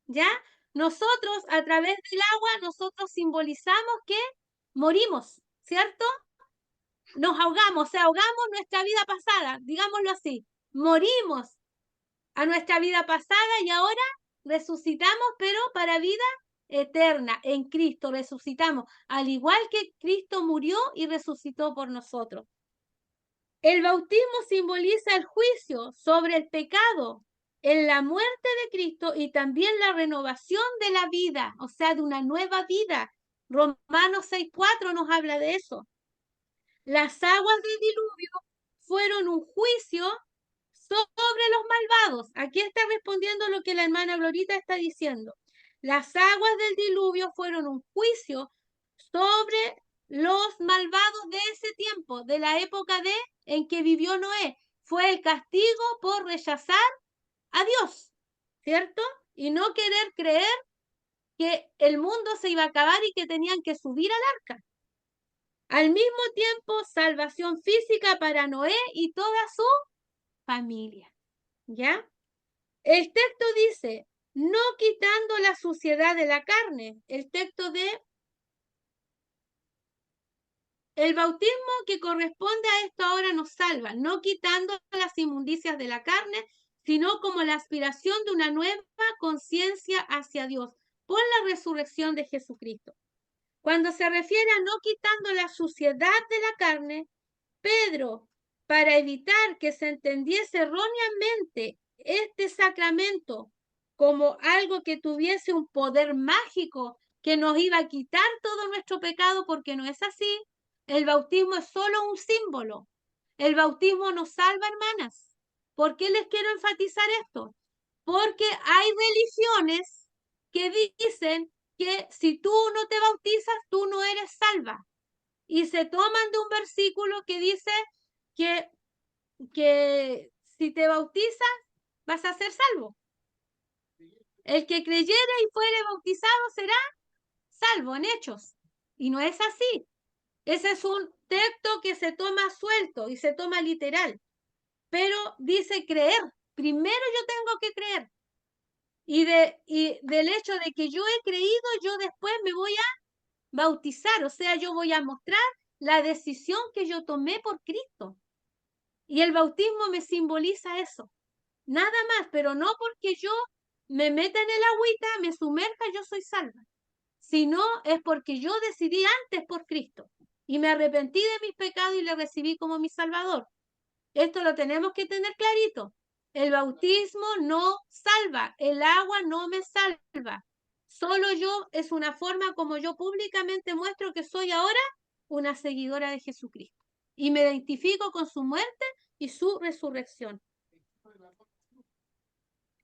A: ¿Ya? Nosotros, a través del agua, nosotros simbolizamos que morimos, ¿cierto? Nos ahogamos, o sea, ahogamos nuestra vida pasada, digámoslo así. Morimos a nuestra vida pasada y ahora resucitamos, pero para vida eterna. En Cristo resucitamos, al igual que Cristo murió y resucitó por nosotros. El bautismo simboliza el juicio sobre el pecado en la muerte de Cristo y también la renovación de la vida, o sea, de una nueva vida. Romanos 6:4 nos habla de eso. Las aguas del diluvio fueron un juicio sobre los malvados. Aquí está respondiendo lo que la hermana Glorita está diciendo. Las aguas del diluvio fueron un juicio sobre los malvados de ese tiempo, de la época en que vivió Noé. Fue el castigo por rechazar a Dios, ¿cierto? Y no querer creer que el mundo se iba a acabar y que tenían que subir al arca. Al mismo tiempo, salvación física para Noé y toda su familia. ¿Ya? El texto dice, no quitando la suciedad de la carne. El texto de el bautismo que corresponde a esto ahora nos salva, no quitando las inmundicias de la carne, sino como la aspiración de una nueva conciencia hacia Dios por la resurrección de Jesucristo. Cuando se refiere a no quitando la suciedad de la carne, Pedro, para evitar que se entendiese erróneamente este sacramento como algo que tuviese un poder mágico que nos iba a quitar todo nuestro pecado, porque no es así. El bautismo es solo un símbolo. El bautismo nos salva, hermanas. ¿Por qué les quiero enfatizar esto? Porque hay religiones que dicen que si tú no te bautizas, tú no eres salva. Y se toman de un versículo que dice que si te bautizas, vas a ser salvo. El que creyere y fuere bautizado será salvo en Hechos. Y no es así. Ese es un texto que se toma suelto y se toma literal. Pero dice creer. Primero yo tengo que creer. Y del hecho de que yo he creído, yo después me voy a bautizar. O sea, yo voy a mostrar la decisión que yo tomé por Cristo. Y el bautismo me simboliza eso. Nada más, pero no porque yo me meta en el agüita, me sumerja, yo soy salva. Sino es porque yo decidí antes por Cristo. Y me arrepentí de mis pecados y le recibí como mi Salvador. Esto lo tenemos que tener clarito. El bautismo no salva, el agua no me salva. Solo yo es una forma como yo públicamente muestro que soy ahora una seguidora de Jesucristo. Y me identifico con su muerte y su resurrección.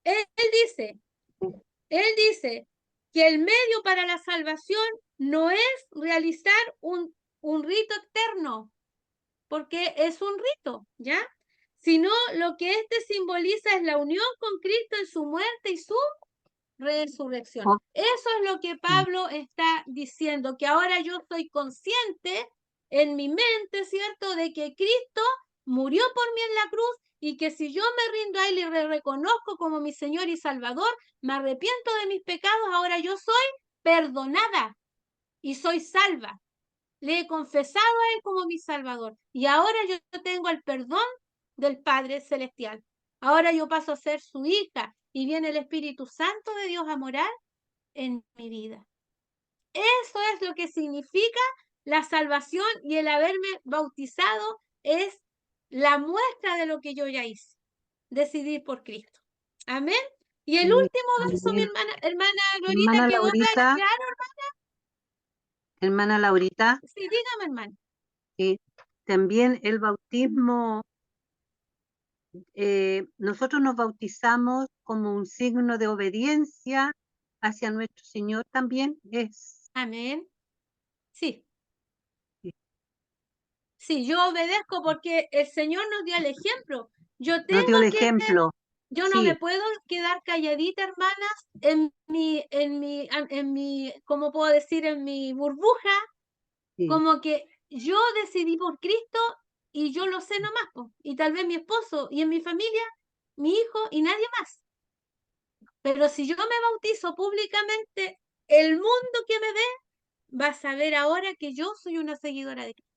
A: Él dice que el medio para la salvación no es realizar un rito externo, porque es un rito, ¿ya? Sino lo que este simboliza es la unión con Cristo en su muerte y su resurrección. Eso es lo que Pablo está diciendo, que ahora yo soy consciente en mi mente, ¿cierto?, de que Cristo murió por mí en la cruz y que si yo me rindo a Él y le reconozco como mi Señor y Salvador, me arrepiento de mis pecados, ahora yo soy perdonada y soy salva. le he confesado a Él como mi Salvador. Y ahora yo tengo el perdón del Padre Celestial. Ahora yo paso a ser su hija y viene el Espíritu Santo de Dios a morar en mi vida. Eso es lo que significa la salvación, y el haberme bautizado es la muestra de lo que yo ya hice. Decidir por Cristo. Amén. Y el
B: Sí,
A: último verso, mi
B: amén.
A: hermana Glorita,
B: Hermana
A: ¿quedó
B: Laurita,
A: claro?
B: hermana Laurita,
A: Sí, dígame, hermano.
B: también el bautismo, nosotros nos bautizamos como un signo de obediencia hacia nuestro Señor también.
A: Amén. Sí.
B: Sí.
A: Sí, yo obedezco porque el Señor nos dio el ejemplo. Yo
B: Nos dio el
A: tengo que,
B: ejemplo.
A: yo no
B: Sí,
A: me puedo quedar calladita, hermanas, en mi, ¿cómo puedo decir? En mi burbuja,
B: sí,
A: como que yo decidí por Cristo y yo lo sé nomás, po. Y tal vez mi esposo y en mi familia, mi hijo y nadie más. Pero si yo me bautizo públicamente, el mundo que me ve va a saber ahora que yo soy una seguidora de Cristo.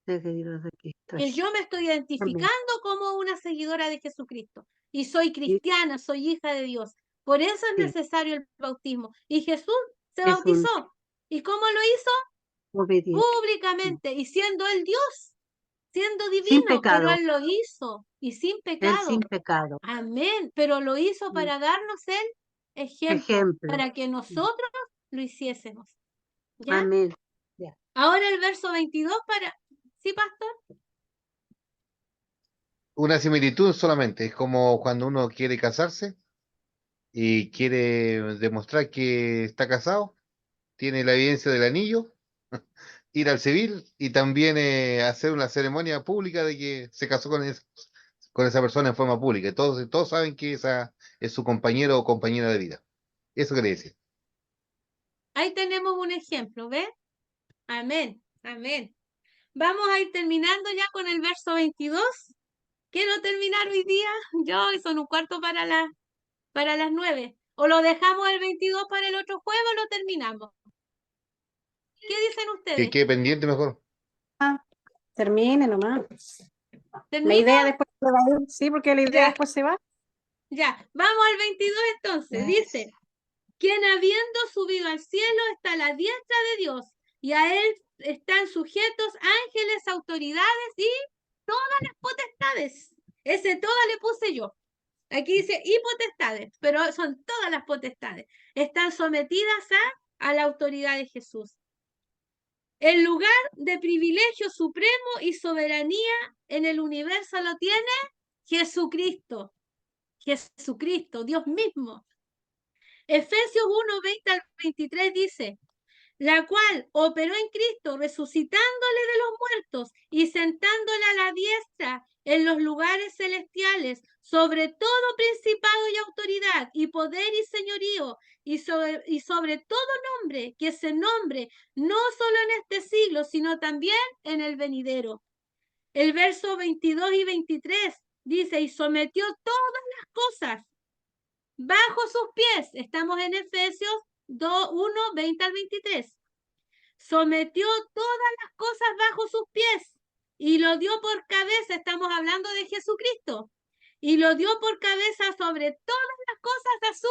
B: seguidores de Cristo.
A: Que yo me estoy
B: Amén.
A: identificando como una seguidora de Jesucristo. Y soy
B: Y-
A: cristiana, soy hija de Dios. Por eso es
B: sí,
A: necesario el bautismo. Y Jesús se
B: es un
A: bautizó. ¿Y cómo lo hizo?
B: obediente. Sí.
A: Públicamente. Y siendo Él Dios, siendo
B: Sin
A: divino, pero
B: pecado,
A: Él lo hizo. Y sin
B: Él sin
A: pecado.
B: pecado.
A: Amén. Pero lo hizo
B: Sí.
A: para darnos el ejemplo,
B: Ejemplo.
A: para que
B: Sí.
A: nosotros lo hiciésemos. ¿Ya?
B: Amén. Ya.
A: Ahora el verso 22 para... ¿Sí, pastor?
F: Una similitud solamente, es como cuando uno quiere casarse y quiere demostrar que está casado, tiene la evidencia del anillo, ir al civil y también hacer una ceremonia pública de que se casó con esa persona en forma pública. Todos saben que esa es su compañero o compañera de vida. Eso quería decir.
A: Ahí tenemos un ejemplo, ¿ves? Amén, amén. Vamos a ir terminando ya con el verso 22. Quiero terminar hoy día. Ya hoy son un cuarto para las 9. O lo dejamos el 22 para el otro jueves o lo terminamos. ¿Qué dicen
F: Que
A: ustedes?
F: quede pendiente mejor.
J: Termine nomás. La
A: ¿Termino?
J: idea después se va a ir, sí, porque la idea
A: Ya,
J: después se va.
A: ya. Vamos al 22 entonces. Dice, quien habiendo subido al cielo está a la diestra de Dios, y a él están sujetos ángeles, autoridades y todas las potestades. Ese todas le puse yo. Aquí dice y potestades, pero son todas las potestades. Están sometidas a la autoridad de Jesús. El lugar de privilegio supremo y soberanía en el universo lo tiene Jesucristo. Jesucristo, Dios mismo. Efesios 1, 20 al 23 dice, la cual operó en Cristo, resucitándole de los muertos y sentándole a la diestra en los lugares celestiales, sobre todo principado y autoridad, y poder y señorío, y sobre todo nombre, que se nombre no solo en este siglo, sino también en el venidero. El verso 22 y 23 dice, y sometió todas las cosas bajo sus pies. Estamos en Efesios 2, 1, 20 al 23. Sometió todas las cosas bajo sus pies y lo dio por cabeza. Estamos hablando de Jesucristo. Y lo dio por cabeza sobre todas las cosas a su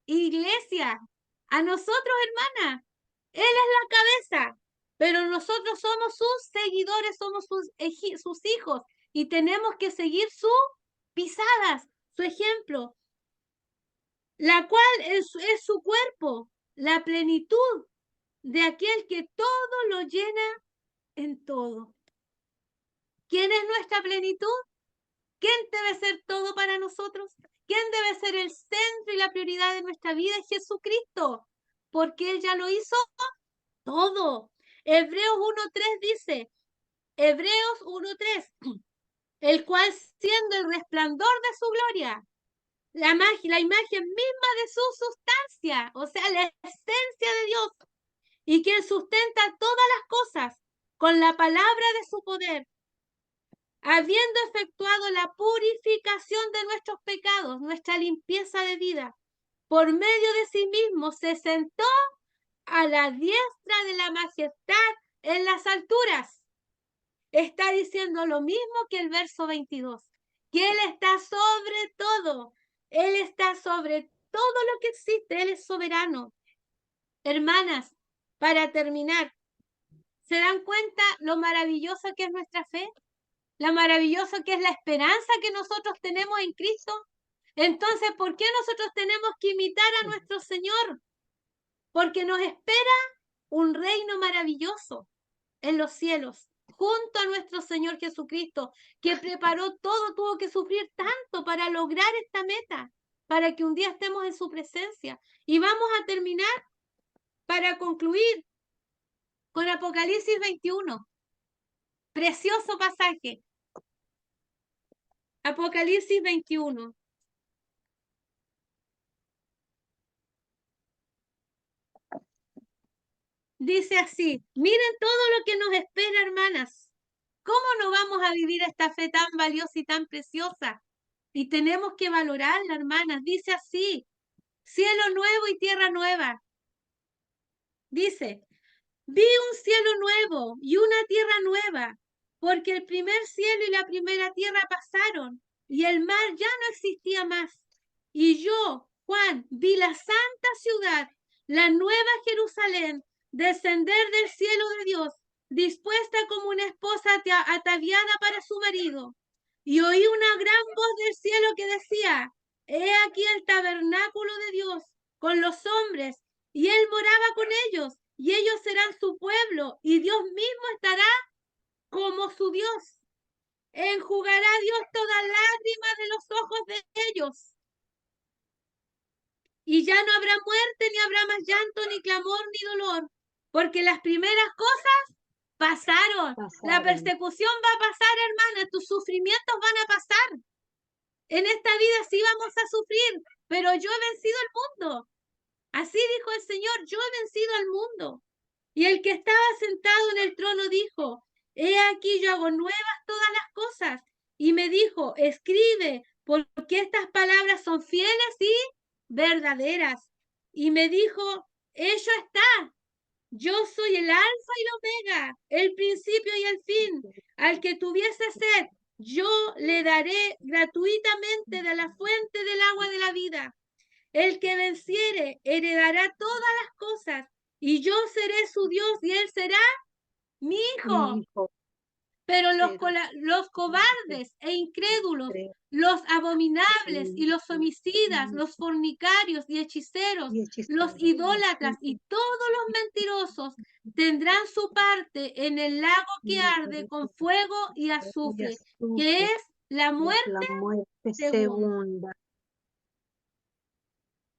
A: iglesia. A nosotros, hermana. Él es la cabeza. Pero nosotros somos sus seguidores, somos sus hijos. Y tenemos que seguir sus pisadas, su ejemplo. La cual es su cuerpo, la plenitud de aquel que todo lo llena en todo. ¿Quién es nuestra plenitud? ¿Quién debe ser todo para nosotros? ¿Quién debe ser el centro y la prioridad de nuestra vida? Es Jesucristo, porque Él ya lo hizo todo. Hebreos 1.3 dice, Hebreos 1.3, el cual siendo el resplandor de su gloria, la imagen misma de su sustancia, o sea, la esencia de Dios, y quien sustenta todas las cosas con la palabra de su poder, habiendo efectuado la purificación de nuestros pecados, nuestra limpieza de vida, por medio de sí mismo se sentó a la diestra de la majestad en las alturas. Está diciendo lo mismo que el verso 22, que Él está sobre todo. Él está sobre todo lo que existe. Él es soberano. Hermanas, para terminar, ¿se dan cuenta lo maravilloso que es nuestra fe? Lo maravilloso que es la esperanza que nosotros tenemos en Cristo. Entonces, ¿por qué nosotros tenemos que imitar a nuestro Señor? Porque nos espera un reino maravilloso en los cielos, junto a nuestro Señor Jesucristo, que preparó todo, tuvo que sufrir tanto para lograr esta meta, para que un día estemos en su presencia. Y vamos a terminar para concluir con Apocalipsis 21. Precioso pasaje. Apocalipsis 21. Dice así, miren todo lo que nos espera, hermanas. ¿Cómo no vamos a vivir esta fe tan valiosa y tan preciosa? Y tenemos que valorarla, hermanas. Dice así, cielo nuevo y tierra nueva. Dice, vi un cielo nuevo y una tierra nueva, porque el primer cielo y la primera tierra pasaron, y el mar ya no existía más. Y yo, Juan, vi la santa ciudad, la nueva Jerusalén, descender del cielo de Dios, dispuesta como una esposa ataviada para su marido. Y oí una gran voz del cielo que decía, he aquí el tabernáculo de Dios con los hombres, y él moraba con ellos, y ellos serán su pueblo, y Dios mismo estará como su Dios. Enjugará Dios toda lágrima de los ojos de ellos. Y ya no habrá muerte, ni habrá más llanto, ni clamor, ni dolor, porque las primeras cosas pasaron. La persecución va a pasar, hermana, tus sufrimientos van a pasar. En esta vida sí vamos a sufrir, pero yo he vencido el mundo. Así dijo el Señor, yo he vencido al mundo. Y el que estaba sentado en el trono dijo, he aquí yo hago nuevas todas las cosas. Y me dijo, escribe, porque estas palabras son fieles y verdaderas. Y me dijo, hecho está. Yo soy el alfa y el omega, el principio y el fin. Al que tuviese sed, yo le daré gratuitamente de la fuente del agua de la vida. El que venciere heredará todas las cosas, y yo seré su Dios y él será mi hijo. Pero los cobardes e incrédulos, los abominables y los homicidas, los fornicarios y hechiceros, los idólatras y todos los mentirosos tendrán su parte en el lago que arde con fuego y azufre, que es la muerte segunda.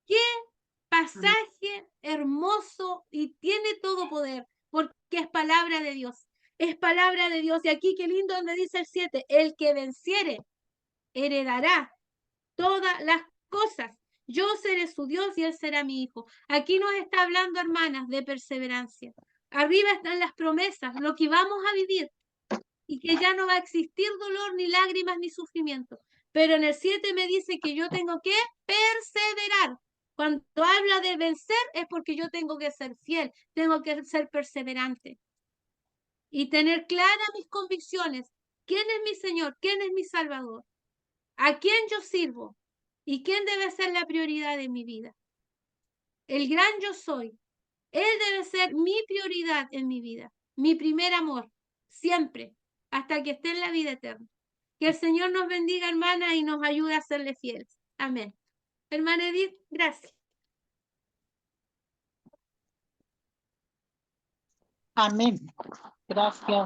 A: Qué pasaje hermoso, y tiene todo poder, porque es palabra de Dios. Es palabra de Dios. Y aquí qué lindo donde dice el 7, el que venciere heredará todas las cosas. Yo seré su Dios y él será mi hijo. Aquí nos está hablando, hermanas, de perseverancia. Arriba están las promesas, lo que vamos a vivir, y que ya no va a existir dolor, ni lágrimas, ni sufrimiento. Pero en el 7 me dice que yo tengo que perseverar. Cuando habla de vencer es porque yo tengo que ser fiel, tengo que ser perseverante y tener claras mis convicciones. ¿Quién es mi Señor? ¿Quién es mi Salvador? ¿A quién yo sirvo? ¿Y quién debe ser la prioridad de mi vida? El gran yo soy. Él debe ser mi prioridad en mi vida, mi primer amor, siempre, hasta que esté en la vida eterna. Que el Señor nos bendiga, hermana, y nos ayude a serle fieles. Amén. Hermana Edith, gracias.
D: Amén. Gracias.